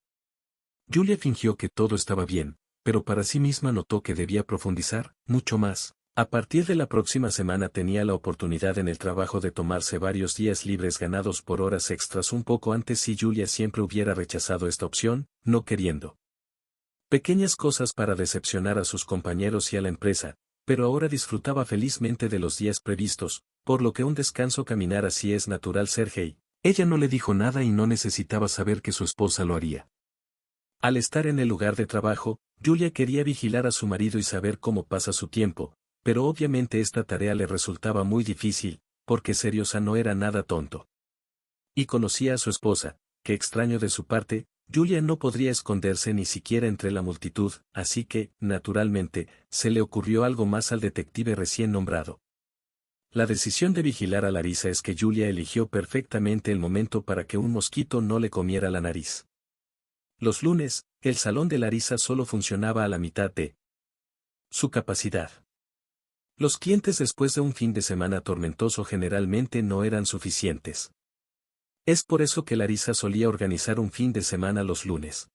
Julia fingió que todo estaba bien, pero para sí misma notó que debía profundizar, mucho más. A partir de la próxima semana tenía la oportunidad en el trabajo de tomarse varios días libres ganados por horas extras un poco antes si Julia siempre hubiera rechazado esta opción, no queriendo. Pequeñas cosas para decepcionar a sus compañeros y a la empresa, pero ahora disfrutaba felizmente de los días previstos, por lo que un descanso caminar así es natural. Sergei. Ella no le dijo nada y no necesitaba saber que su esposa lo haría. Al estar en el lugar de trabajo, Julia quería vigilar a su marido y saber cómo pasa su tiempo, pero obviamente esta tarea le resultaba muy difícil, porque Seriosa no era nada tonto. Y conocía a su esposa, que extraño de su parte, Julia no podría esconderse ni siquiera entre la multitud, así que, naturalmente, se le ocurrió algo más al detective recién nombrado. La decisión de vigilar a Larisa es que Julia eligió perfectamente el momento para que un mosquito no le comiera la nariz. Los lunes, el salón de Larisa solo funcionaba a la mitad de su capacidad. Los clientes después de un fin de semana tormentoso generalmente no eran suficientes. Es por eso que Larisa solía organizar un fin de semana los lunes.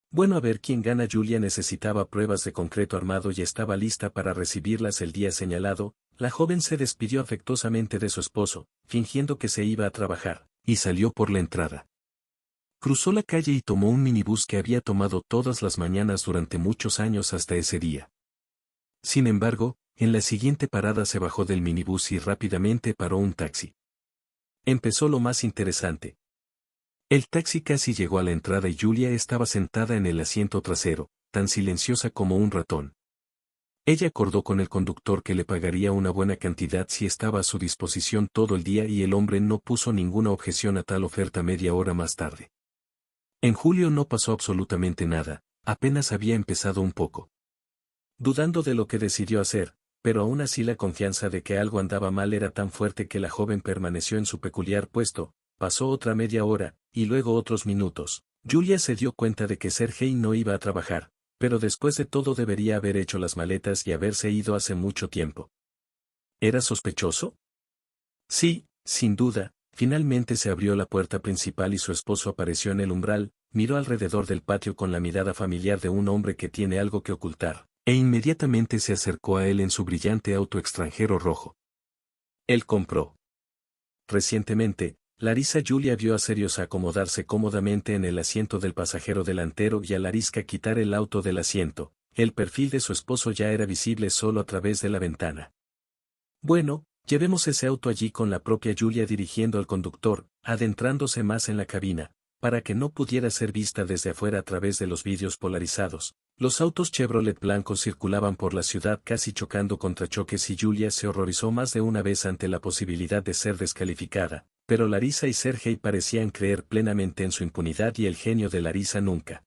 Bueno, a ver quién gana. Julia necesitaba pruebas de concreto armado y estaba lista para recibirlas el día señalado. La joven se despidió afectuosamente de su esposo, fingiendo que se iba a trabajar, y salió por la entrada. Cruzó la calle y tomó un minibús que había tomado todas las mañanas durante muchos años hasta ese día. Sin embargo, en la siguiente parada se bajó del minibús y rápidamente paró un taxi. Empezó lo más interesante. El taxi casi llegó a la entrada y Julia estaba sentada en el asiento trasero, tan silenciosa como un ratón. Ella acordó con el conductor que le pagaría una buena cantidad si estaba a su disposición todo el día y el hombre no puso ninguna objeción a tal oferta media hora más tarde. En julio no pasó absolutamente nada, apenas había empezado un poco. Dudando de lo que decidió hacer, pero aún así la confianza de que algo andaba mal era tan fuerte que la joven permaneció en su peculiar puesto. Pasó otra media hora, y luego otros minutos. Julia se dio cuenta de que Sergei no iba a trabajar, pero después de todo debería haber hecho las maletas y haberse ido hace mucho tiempo. ¿Era sospechoso? Sí, sin duda. Finalmente se abrió la puerta principal y su esposo apareció en el umbral, miró alrededor del patio con la mirada familiar de un hombre que tiene algo que ocultar, e inmediatamente se acercó a él en su brillante auto extranjero rojo. Él compró. Recientemente, Larisa Julia vio a Serios acomodarse cómodamente en el asiento del pasajero delantero y a Larisa quitar el auto del asiento. El perfil de su esposo ya era visible solo a través de la ventana. Bueno, llevemos ese auto allí con la propia Julia dirigiendo al conductor, adentrándose más en la cabina, para que no pudiera ser vista desde afuera a través de los vidrios polarizados. Los autos Chevrolet blancos circulaban por la ciudad casi chocando contra choques y Julia se horrorizó más de una vez ante la posibilidad de ser descalificada, pero Larisa y Sergei parecían creer plenamente en su impunidad y el genio de Larisa nunca.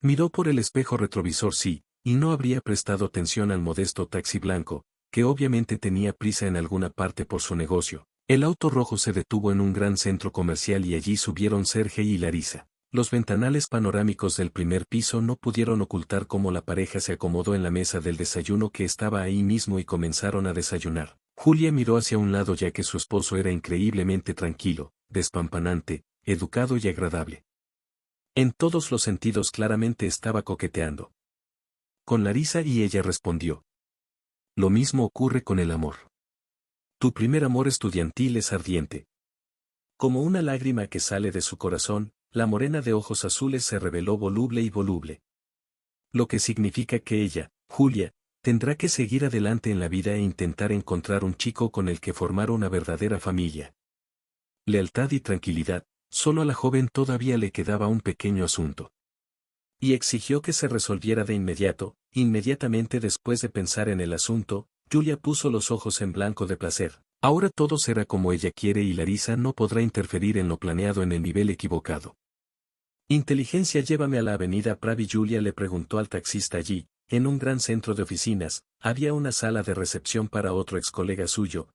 Miró por el espejo retrovisor sí, y no habría prestado atención al modesto taxi blanco, que obviamente tenía prisa en alguna parte por su negocio. El auto rojo se detuvo en un gran centro comercial y allí subieron Sergei y Larisa. Los ventanales panorámicos del primer piso no pudieron ocultar cómo la pareja se acomodó en la mesa del desayuno que estaba ahí mismo y comenzaron a desayunar. Julia miró hacia un lado ya que su esposo era increíblemente tranquilo, despampanante, educado y agradable. En todos los sentidos claramente estaba coqueteando con Larisa y ella respondió. Lo mismo ocurre con el amor. Tu primer amor estudiantil es ardiente. Como una lágrima que sale de su corazón, la morena de ojos azules se reveló voluble y voluble. Lo que significa que ella, Julia, tendrá que seguir adelante en la vida e intentar encontrar un chico con el que formar una verdadera familia. Lealtad y tranquilidad, solo a la joven todavía le quedaba un pequeño asunto. Y exigió que se resolviera de inmediato. Inmediatamente después de pensar en el asunto, Julia puso los ojos en blanco de placer. Ahora todo será como ella quiere y Larisa no podrá interferir en lo planeado en el nivel equivocado. Inteligencia, llévame a la avenida Pravi. Julia le preguntó al taxista allí, en un gran centro de oficinas, había una sala de recepción para otro ex colega suyo.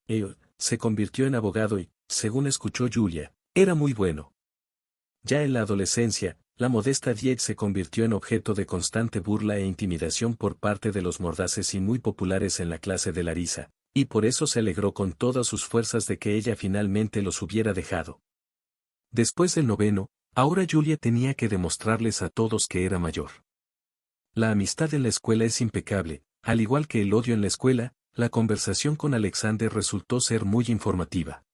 Se convirtió en abogado y, según escuchó Julia, era muy bueno. Ya en la adolescencia, la modesta Diet se convirtió en objeto de constante burla e intimidación por parte de los mordaces y muy populares en la clase de Larisa, y por eso se alegró con todas sus fuerzas de que ella finalmente los hubiera dejado. Después del noveno, ahora Julia tenía que demostrarles a todos que era mayor. La amistad en la escuela es impecable, al igual que el odio en la escuela. La conversación con Alexander resultó ser muy informativa.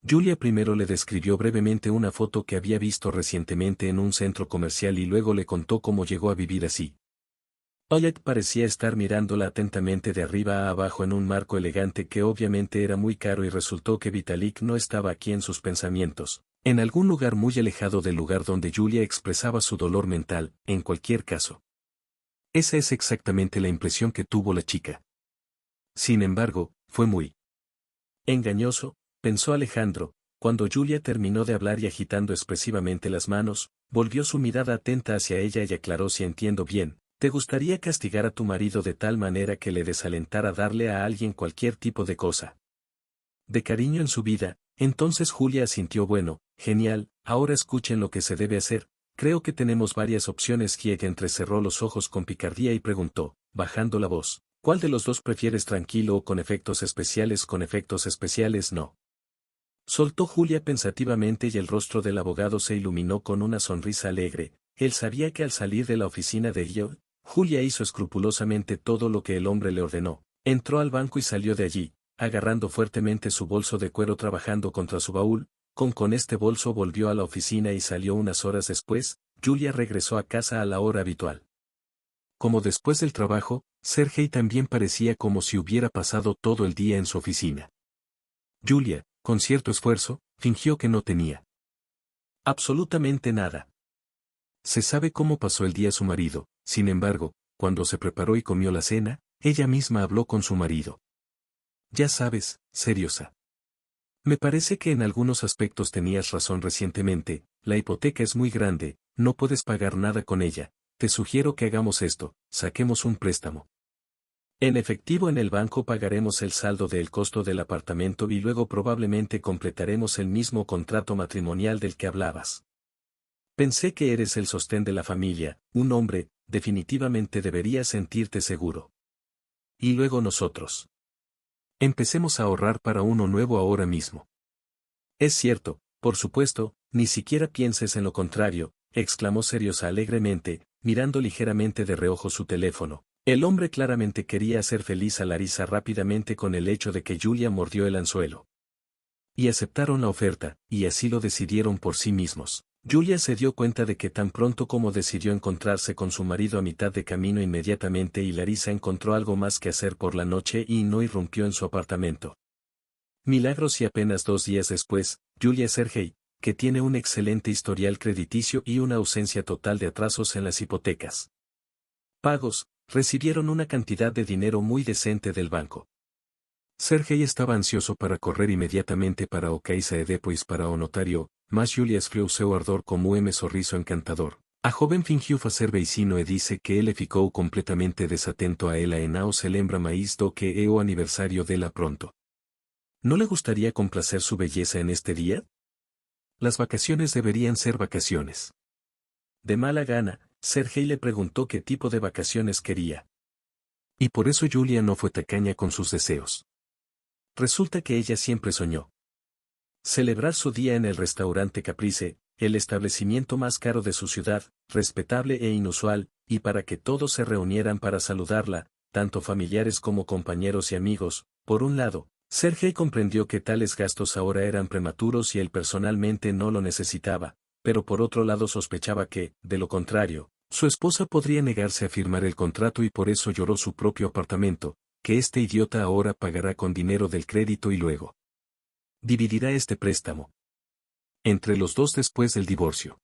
Julia primero le describió brevemente una foto que había visto recientemente en un centro comercial y luego le contó cómo llegó a vivir así. Oleg parecía estar mirándola atentamente de arriba a abajo en un marco elegante que obviamente era muy caro y resultó que Vitalik no estaba aquí en sus pensamientos, en algún lugar muy alejado del lugar donde Julia expresaba su dolor mental. En cualquier caso, esa es exactamente la impresión que tuvo la chica. Sin embargo, fue muy engañoso, pensó Alejandro. Cuando Julia terminó de hablar y agitando expresivamente las manos, volvió su mirada atenta hacia ella y aclaró: si entiendo bien, ¿te gustaría castigar a tu marido de tal manera que le desalentara darle a alguien cualquier tipo de cosa de cariño en su vida? Entonces Julia asintió. Bueno, genial, ahora escuchen lo que se debe hacer. Creo que tenemos varias opciones. Ella entrecerró los ojos con picardía y preguntó, bajando la voz, ¿cuál de los dos prefieres, tranquilo o con efectos especiales? Con efectos especiales no. Soltó Julia pensativamente y el rostro del abogado se iluminó con una sonrisa alegre. Él sabía que al salir de la oficina de Gio, Julia hizo escrupulosamente todo lo que el hombre le ordenó. Entró al banco y salió de allí, agarrando fuertemente su bolso de cuero trabajando contra su baúl. Con este bolso volvió a la oficina y salió unas horas después. Julia regresó a casa a la hora habitual. Como después del trabajo, Sergei también parecía como si hubiera pasado todo el día en su oficina. Julia, con cierto esfuerzo, fingió que no tenía absolutamente nada. Se sabe cómo pasó el día su marido. Sin embargo, cuando se preparó y comió la cena, ella misma habló con su marido. Ya sabes, seriosa. Me parece que en algunos aspectos tenías razón recientemente, la hipoteca es muy grande, no puedes pagar nada con ella, te sugiero que hagamos esto, saquemos un préstamo. En efectivo en el banco pagaremos el saldo del costo del apartamento y luego probablemente completaremos el mismo contrato matrimonial del que hablabas. Pensé que eres el sostén de la familia, un hombre, definitivamente deberías sentirte seguro. Y luego nosotros. Empecemos a ahorrar para uno nuevo ahora mismo. Es cierto, por supuesto, ni siquiera pienses en lo contrario, exclamó Seriosa alegremente, mirando ligeramente de reojo su teléfono. El hombre claramente quería hacer feliz a Larisa rápidamente con el hecho de que Julia mordió el anzuelo. Y aceptaron la oferta, y así lo decidieron por sí mismos. Julia se dio cuenta de que tan pronto como decidió encontrarse con su marido a mitad de camino inmediatamente y Larisa encontró algo más que hacer por la noche y no irrumpió en su apartamento. Milagros y apenas 2 días después, Julia Sergei, que tiene un excelente historial crediticio y una ausencia total de atrasos en las hipotecas. Pagos, recibieron una cantidad de dinero muy decente del banco. Sergei estaba ansioso para correr inmediatamente para o casa e depois para o notario, mas Julia esfriou seu ardor como sorriso encantador. A joven fingiu facer vecino e dice que ele ficou completamente desatento a ela e não se lembra mais do que é o aniversario dela pronto. ¿No le gustaría complacer su belleza en este día? Las vacaciones deberían ser vacaciones. De mala gana, Sergei le preguntó qué tipo de vacaciones quería. Y por eso Julia no fue tacaña con sus deseos. Resulta que ella siempre soñó celebrar su día en el restaurante Caprice, el establecimiento más caro de su ciudad, respetable e inusual, y para que todos se reunieran para saludarla, tanto familiares como compañeros y amigos. Por un lado, Sergei comprendió que tales gastos ahora eran prematuros y él personalmente no lo necesitaba, pero por otro lado sospechaba que, de lo contrario, su esposa podría negarse a firmar el contrato y por eso lloró su propio apartamento, que este idiota ahora pagará con dinero del crédito y luego dividirá este préstamo entre los dos después del divorcio.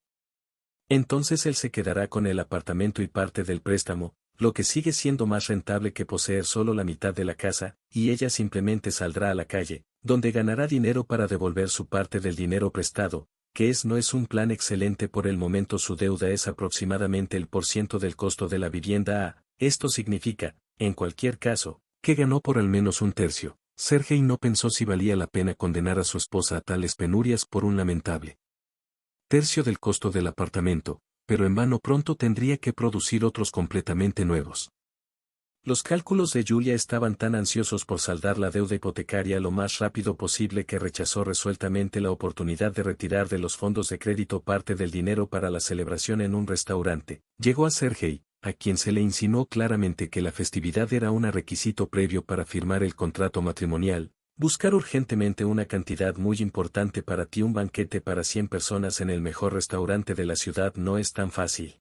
Entonces él se quedará con el apartamento y parte del préstamo, lo que sigue siendo más rentable que poseer solo la mitad de la casa, y ella simplemente saldrá a la calle, donde ganará dinero para devolver su parte del dinero prestado, que no es un plan excelente por el momento. Su deuda es aproximadamente el % del costo de la vivienda. Esto significa, en cualquier caso, que ganó por al menos un tercio. Sergei no pensó si valía la pena condenar a su esposa a tales penurias por un lamentable tercio del costo del apartamento, pero en vano pronto tendría que producir otros completamente nuevos. Los cálculos de Julia estaban tan ansiosos por saldar la deuda hipotecaria lo más rápido posible que rechazó resueltamente la oportunidad de retirar de los fondos de crédito parte del dinero para la celebración en un restaurante. Llegó a Sergei, a quien se le insinuó claramente que la festividad era un requisito previo para firmar el contrato matrimonial. Buscar urgentemente una cantidad muy importante para ti, un banquete para 100 personas en el mejor restaurante de la ciudad no es tan fácil.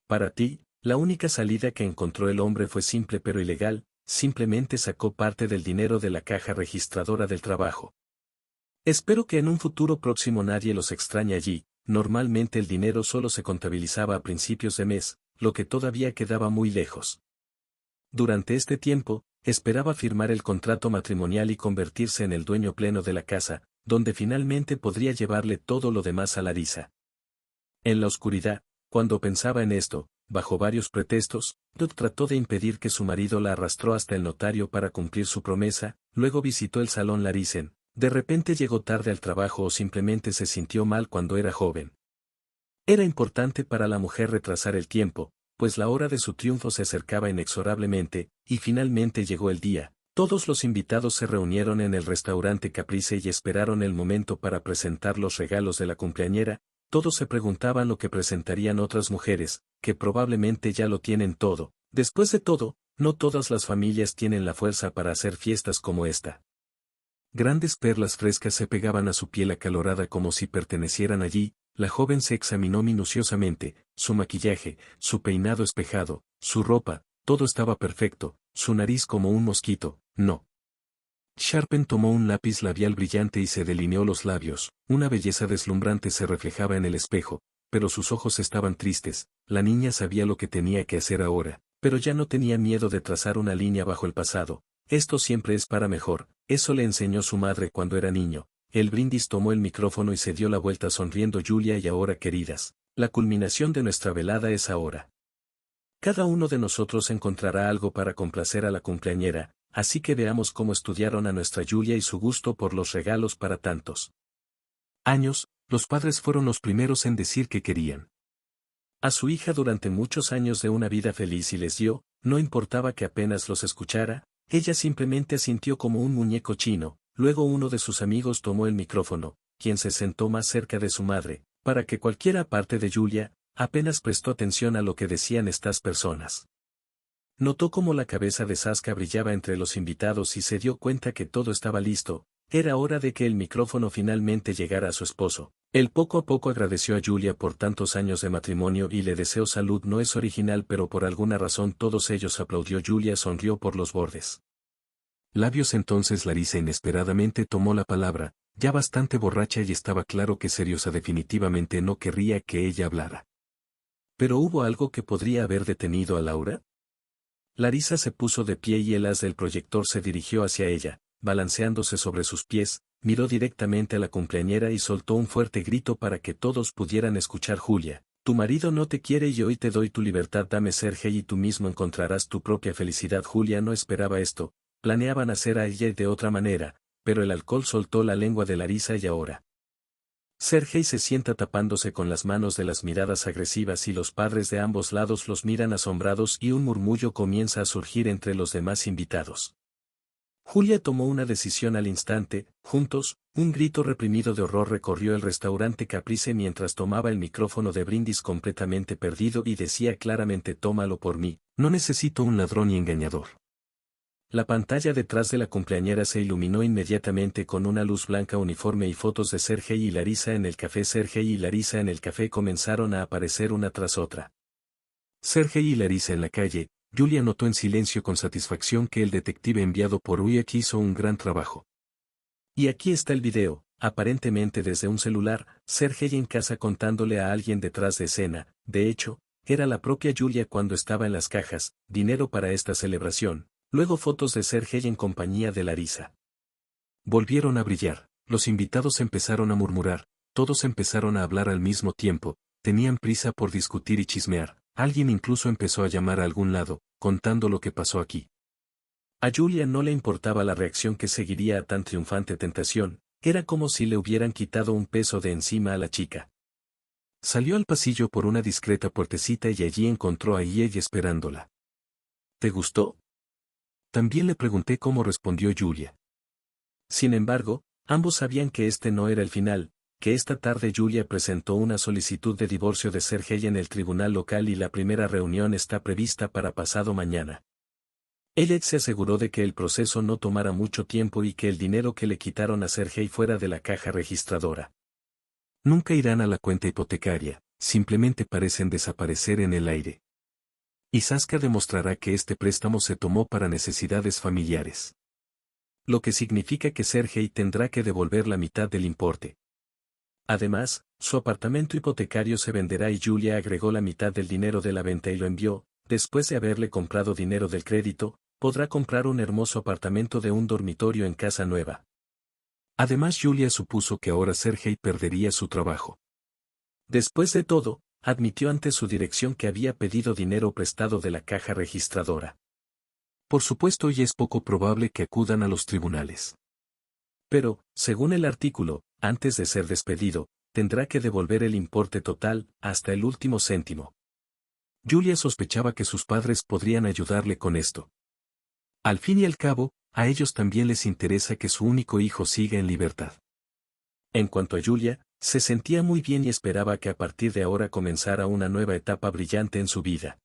Para ti, la única salida que encontró el hombre fue simple pero ilegal, simplemente sacó parte del dinero de la caja registradora del trabajo. Espero que en un futuro próximo nadie los extrañe allí. Normalmente el dinero solo se contabilizaba a principios de mes, lo que todavía quedaba muy lejos. Durante este tiempo, esperaba firmar el contrato matrimonial y convertirse en el dueño pleno de la casa, donde finalmente podría llevarle todo lo demás a Larisa. En la oscuridad, cuando pensaba en esto, bajo varios pretextos, Doug trató de impedir que su marido la arrastró hasta el notario para cumplir su promesa, luego visitó el salón Larisen, de repente llegó tarde al trabajo o simplemente se sintió mal cuando era joven. Era importante para la mujer retrasar el tiempo, pues la hora de su triunfo se acercaba inexorablemente, y finalmente llegó el día. Todos los invitados se reunieron en el restaurante Caprice y esperaron el momento para presentar los regalos de la cumpleañera. Todos se preguntaban lo que presentarían otras mujeres, que probablemente ya lo tienen todo. Después de todo, no todas las familias tienen la fuerza para hacer fiestas como esta. Grandes perlas frescas se pegaban a su piel acalorada como si pertenecieran allí. La joven se examinó minuciosamente, su maquillaje, su peinado espejado, su ropa, todo estaba perfecto, su nariz como un mosquito, no. Sharpen tomó un lápiz labial brillante y se delineó los labios, una belleza deslumbrante se reflejaba en el espejo, pero sus ojos estaban tristes. La niña sabía lo que tenía que hacer ahora, Pero ya no tenía miedo de trazar una línea bajo el pasado. Esto siempre es para mejor, eso le enseñó su madre cuando era niño. El brindis tomó el micrófono y se dio la vuelta sonriendo. Julia y ahora, queridas, la culminación de nuestra velada es ahora. Cada uno de nosotros encontrará algo para complacer a la cumpleañera, así que veamos cómo estudiaron a nuestra Julia y su gusto por los regalos para tantos años. Los padres fueron los primeros en decir que querían a su hija durante muchos años de una vida feliz y les dio, no importaba que apenas los escuchara, ella simplemente asintió como un muñeco chino. Luego uno de sus amigos tomó el micrófono, quien se sentó más cerca de su madre, para que cualquiera aparte de Julia, apenas prestó atención a lo que decían estas personas. Notó cómo la cabeza de Saskia brillaba entre los invitados y se dio cuenta que todo estaba listo. Era hora de que el micrófono finalmente llegara a su esposo. Él poco a poco agradeció a Julia por tantos años de matrimonio y le deseó salud. No es original, pero por alguna razón todos ellos aplaudió. Julia sonrió por los bordes labios. Entonces Larisa inesperadamente tomó la palabra, ya bastante borracha, y estaba claro que Seriosa definitivamente no querría que ella hablara. ¿Pero hubo algo que podría haber detenido a Laura? Larisa se puso de pie y el haz del proyector se dirigió hacia ella. Balanceándose sobre sus pies, miró directamente a la cumpleañera y soltó un fuerte grito para que todos pudieran escuchar. Julia, tu marido no te quiere y hoy te doy tu libertad. Dame Sergei y tú mismo encontrarás tu propia felicidad. Julia no esperaba esto, planeaban hacer a ella de otra manera, pero el alcohol soltó la lengua de Larisa y ahora Sergei se sienta tapándose con las manos de las miradas agresivas y los padres de ambos lados los miran asombrados y un murmullo comienza a surgir entre los demás invitados. Julia tomó una decisión al instante. Juntos, un grito reprimido de horror recorrió el restaurante Caprice mientras tomaba el micrófono de brindis completamente perdido y decía claramente: tómalo por mí, no necesito un ladrón y engañador. La pantalla detrás de la cumpleañera se iluminó inmediatamente con una luz blanca uniforme y fotos de Sergei y Larisa en el café. Sergei y Larisa en el café comenzaron a aparecer una tras otra. Sergei y Larisa en la calle. Julia notó en silencio con satisfacción que el detective enviado por Uyek hizo un gran trabajo. Y aquí está el video, aparentemente desde un celular, Sergei en casa contándole a alguien detrás de escena. De hecho, era la propia Julia cuando estaba en las cajas, dinero para esta celebración. Luego fotos de Sergei en compañía de Larisa. Volvieron a brillar, los invitados empezaron a murmurar, todos empezaron a hablar al mismo tiempo, tenían prisa por discutir y chismear. Alguien incluso empezó a llamar a algún lado, contando lo que pasó aquí. A Julia no le importaba la reacción que seguiría a tan triunfante tentación, era como si le hubieran quitado un peso de encima a la chica. Salió al pasillo por una discreta puertecita y allí encontró a ella esperándola. ¿Te gustó? También le pregunté cómo respondió Julia. Sin embargo, ambos sabían que este no era el final, que esta tarde Julia presentó una solicitud de divorcio de Sergei en el tribunal local y la primera reunión está prevista para pasado mañana. Elliot se aseguró de que el proceso no tomara mucho tiempo y que el dinero que le quitaron a Sergei fuera de la caja registradora. Nunca irán a la cuenta hipotecaria, simplemente parecen desaparecer en el aire. Y Saskia demostrará que este préstamo se tomó para necesidades familiares. Lo que significa que Sergei tendrá que devolver la mitad del importe. Además, su apartamento hipotecario se venderá y Julia agregó la mitad del dinero de la venta y lo envió. Después de haberle comprado dinero del crédito, podrá comprar un hermoso apartamento de un dormitorio en casa nueva. Además, Julia supuso que ahora Sergei perdería su trabajo. Después de todo, admitió ante su dirección que había pedido dinero prestado de la caja registradora. Por supuesto, y es poco probable que acudan a los tribunales. Pero, según el artículo, antes de ser despedido, tendrá que devolver el importe total, hasta el último céntimo. Julia sospechaba que sus padres podrían ayudarle con esto. Al fin y al cabo, a ellos también les interesa que su único hijo siga en libertad. En cuanto a Julia, se sentía muy bien y esperaba que a partir de ahora comenzara una nueva etapa brillante en su vida.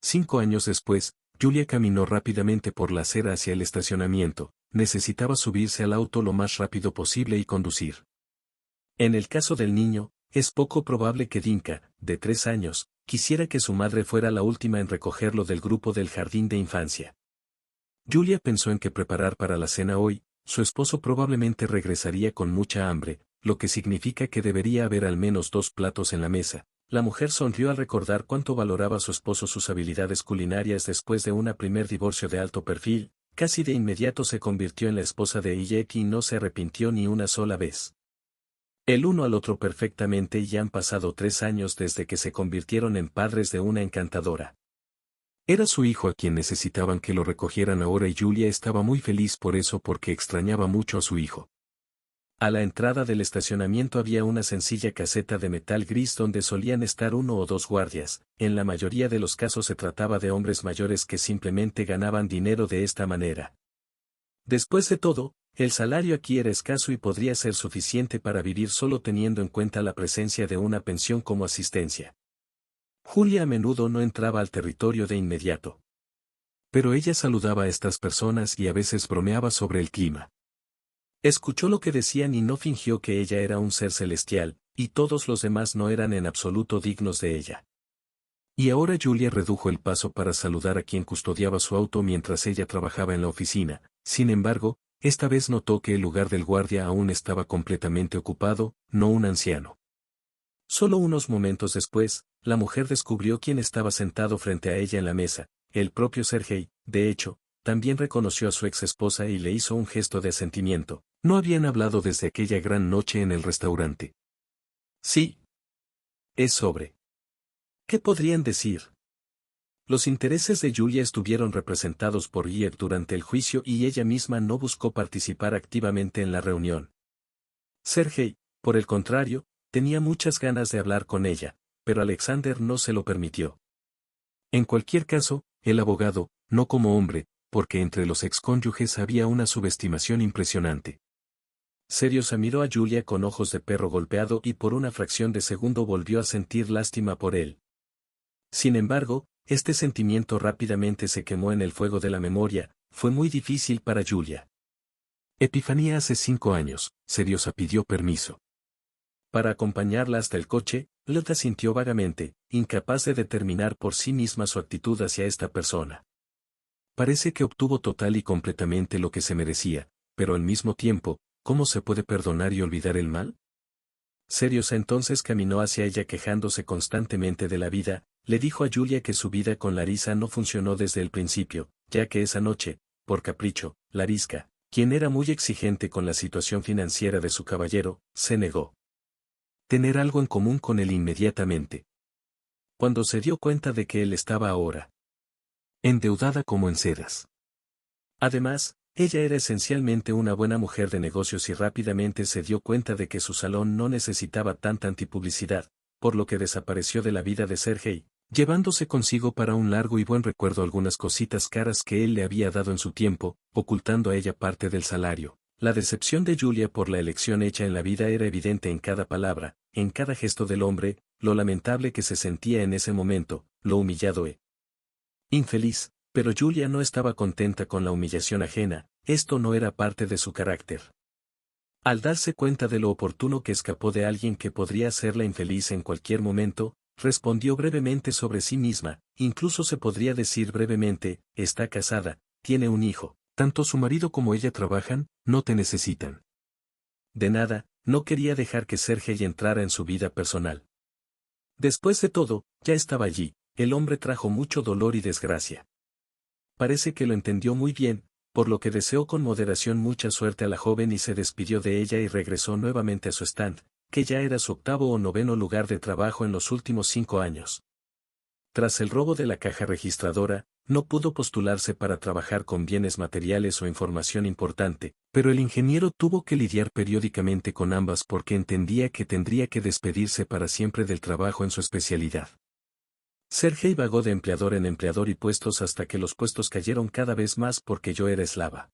5 años después, Julia caminó rápidamente por la acera hacia el estacionamiento. Necesitaba subirse al auto lo más rápido posible y conducir. En el caso del niño, es poco probable que Dinka, de 3 años, quisiera que su madre fuera la última en recogerlo del grupo del jardín de infancia. Julia pensó en qué preparar para la cena hoy. Su esposo probablemente regresaría con mucha hambre, lo que significa que debería haber al menos 2 platos en la mesa, La mujer sonrió al recordar cuánto valoraba su esposo sus habilidades culinarias después de un primer divorcio de alto perfil. Casi de inmediato se convirtió en la esposa de Iyek y no se arrepintió ni una sola vez. El uno al otro perfectamente y han pasado 3 años desde que se convirtieron en padres de una encantadora. Era su hijo a quien necesitaban que lo recogieran ahora y Julia estaba muy feliz por eso porque extrañaba mucho a su hijo. A la entrada del estacionamiento había una sencilla caseta de metal gris donde solían estar 1 o 2 guardias. En la mayoría de los casos se trataba de hombres mayores que simplemente ganaban dinero de esta manera. Después de todo, el salario aquí era escaso y podría ser suficiente para vivir solo teniendo en cuenta la presencia de una pensión como asistencia. Julia a menudo no entraba al territorio de inmediato. Pero ella saludaba a estas personas y a veces bromeaba sobre el clima. Escuchó lo que decían y no fingió que ella era un ser celestial, y todos los demás no eran en absoluto dignos de ella. Y ahora Julia redujo el paso para saludar a quien custodiaba su auto mientras ella trabajaba en la oficina. Sin embargo, esta vez notó que el lugar del guardia aún estaba completamente ocupado, no un anciano. Solo unos momentos después, la mujer descubrió quién estaba sentado frente a ella en la mesa, el propio Sergei. De hecho, también reconoció a su ex esposa y le hizo un gesto de asentimiento. No habían hablado desde aquella gran noche en el restaurante. Sí. Es sobre. ¿Qué podrían decir? Los intereses de Julia estuvieron representados por Iyek durante el juicio y ella misma no buscó participar activamente en la reunión. Sergei, por el contrario, tenía muchas ganas de hablar con ella, pero Alexander no se lo permitió. En cualquier caso, el abogado, no como hombre, porque entre los excónyuges había una subestimación impresionante. Seriosa miró a Julia con ojos de perro golpeado y por una fracción de segundo volvió a sentir lástima por él. Sin embargo, este sentimiento rápidamente se quemó en el fuego de la memoria. Fue muy difícil para Julia. Epifanía hace 5 años, Seriosa pidió permiso para acompañarla hasta el coche. Lota sintió vagamente, incapaz de determinar por sí misma su actitud hacia esta persona. Parece que obtuvo total y completamente lo que se merecía, pero al mismo tiempo, ¿cómo se puede perdonar y olvidar el mal? Seriosa entonces caminó hacia ella quejándose constantemente de la vida. Le dijo a Julia que su vida con Larisa no funcionó desde el principio, ya que esa noche, por capricho, Larisa, quien era muy exigente con la situación financiera de su caballero, se negó tener algo en común con él inmediatamente. Cuando se dio cuenta de que él estaba ahora endeudada como en sedas. Además, ella era esencialmente una buena mujer de negocios y rápidamente se dio cuenta de que su salón no necesitaba tanta antipublicidad, por lo que desapareció de la vida de Sergei, llevándose consigo para un largo y buen recuerdo algunas cositas caras que él le había dado en su tiempo, ocultando a ella parte del salario. La decepción de Julia por la elección hecha en la vida era evidente en cada palabra, en cada gesto del hombre, lo lamentable que se sentía en ese momento, lo humillado e infeliz, pero Julia no estaba contenta con la humillación ajena, esto no era parte de su carácter. Al darse cuenta de lo oportuno que escapó de alguien que podría hacerla infeliz en cualquier momento, respondió brevemente sobre sí misma, incluso se podría decir brevemente, está casada, tiene un hijo. Tanto su marido como ella trabajan, no te necesitan. De nada, no quería dejar que Sergei entrara en su vida personal. Después de todo, ya estaba allí, el hombre trajo mucho dolor y desgracia. Parece que lo entendió muy bien, por lo que deseó con moderación mucha suerte a la joven y se despidió de ella y regresó nuevamente a su stand, que ya era su 8º o 9º lugar de trabajo en los últimos 5 años. Tras el robo de la caja registradora, no pudo postularse para trabajar con bienes materiales o información importante, pero el ingeniero tuvo que lidiar periódicamente con ambas porque entendía que tendría que despedirse para siempre del trabajo en su especialidad. Sergei vagó de empleador en empleador y puestos hasta que los puestos cayeron cada vez más porque yo era eslava.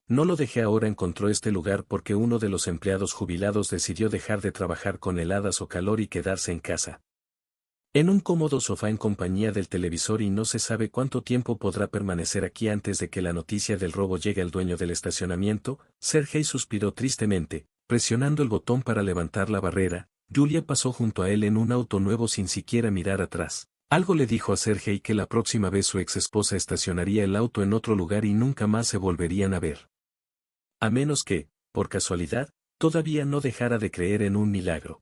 No lo dejé ahora encontró este lugar porque uno de los empleados jubilados decidió dejar de trabajar con heladas o calor y quedarse en casa. En un cómodo sofá en compañía del televisor y no se sabe cuánto tiempo podrá permanecer aquí antes de que la noticia del robo llegue al dueño del estacionamiento. Sergei suspiró tristemente, presionando el botón para levantar la barrera. Julia pasó junto a él en un auto nuevo sin siquiera mirar atrás. Algo le dijo a Sergei que la próxima vez su ex esposa estacionaría el auto en otro lugar y nunca más se volverían a ver. A menos que, por casualidad, todavía no dejara de creer en un milagro.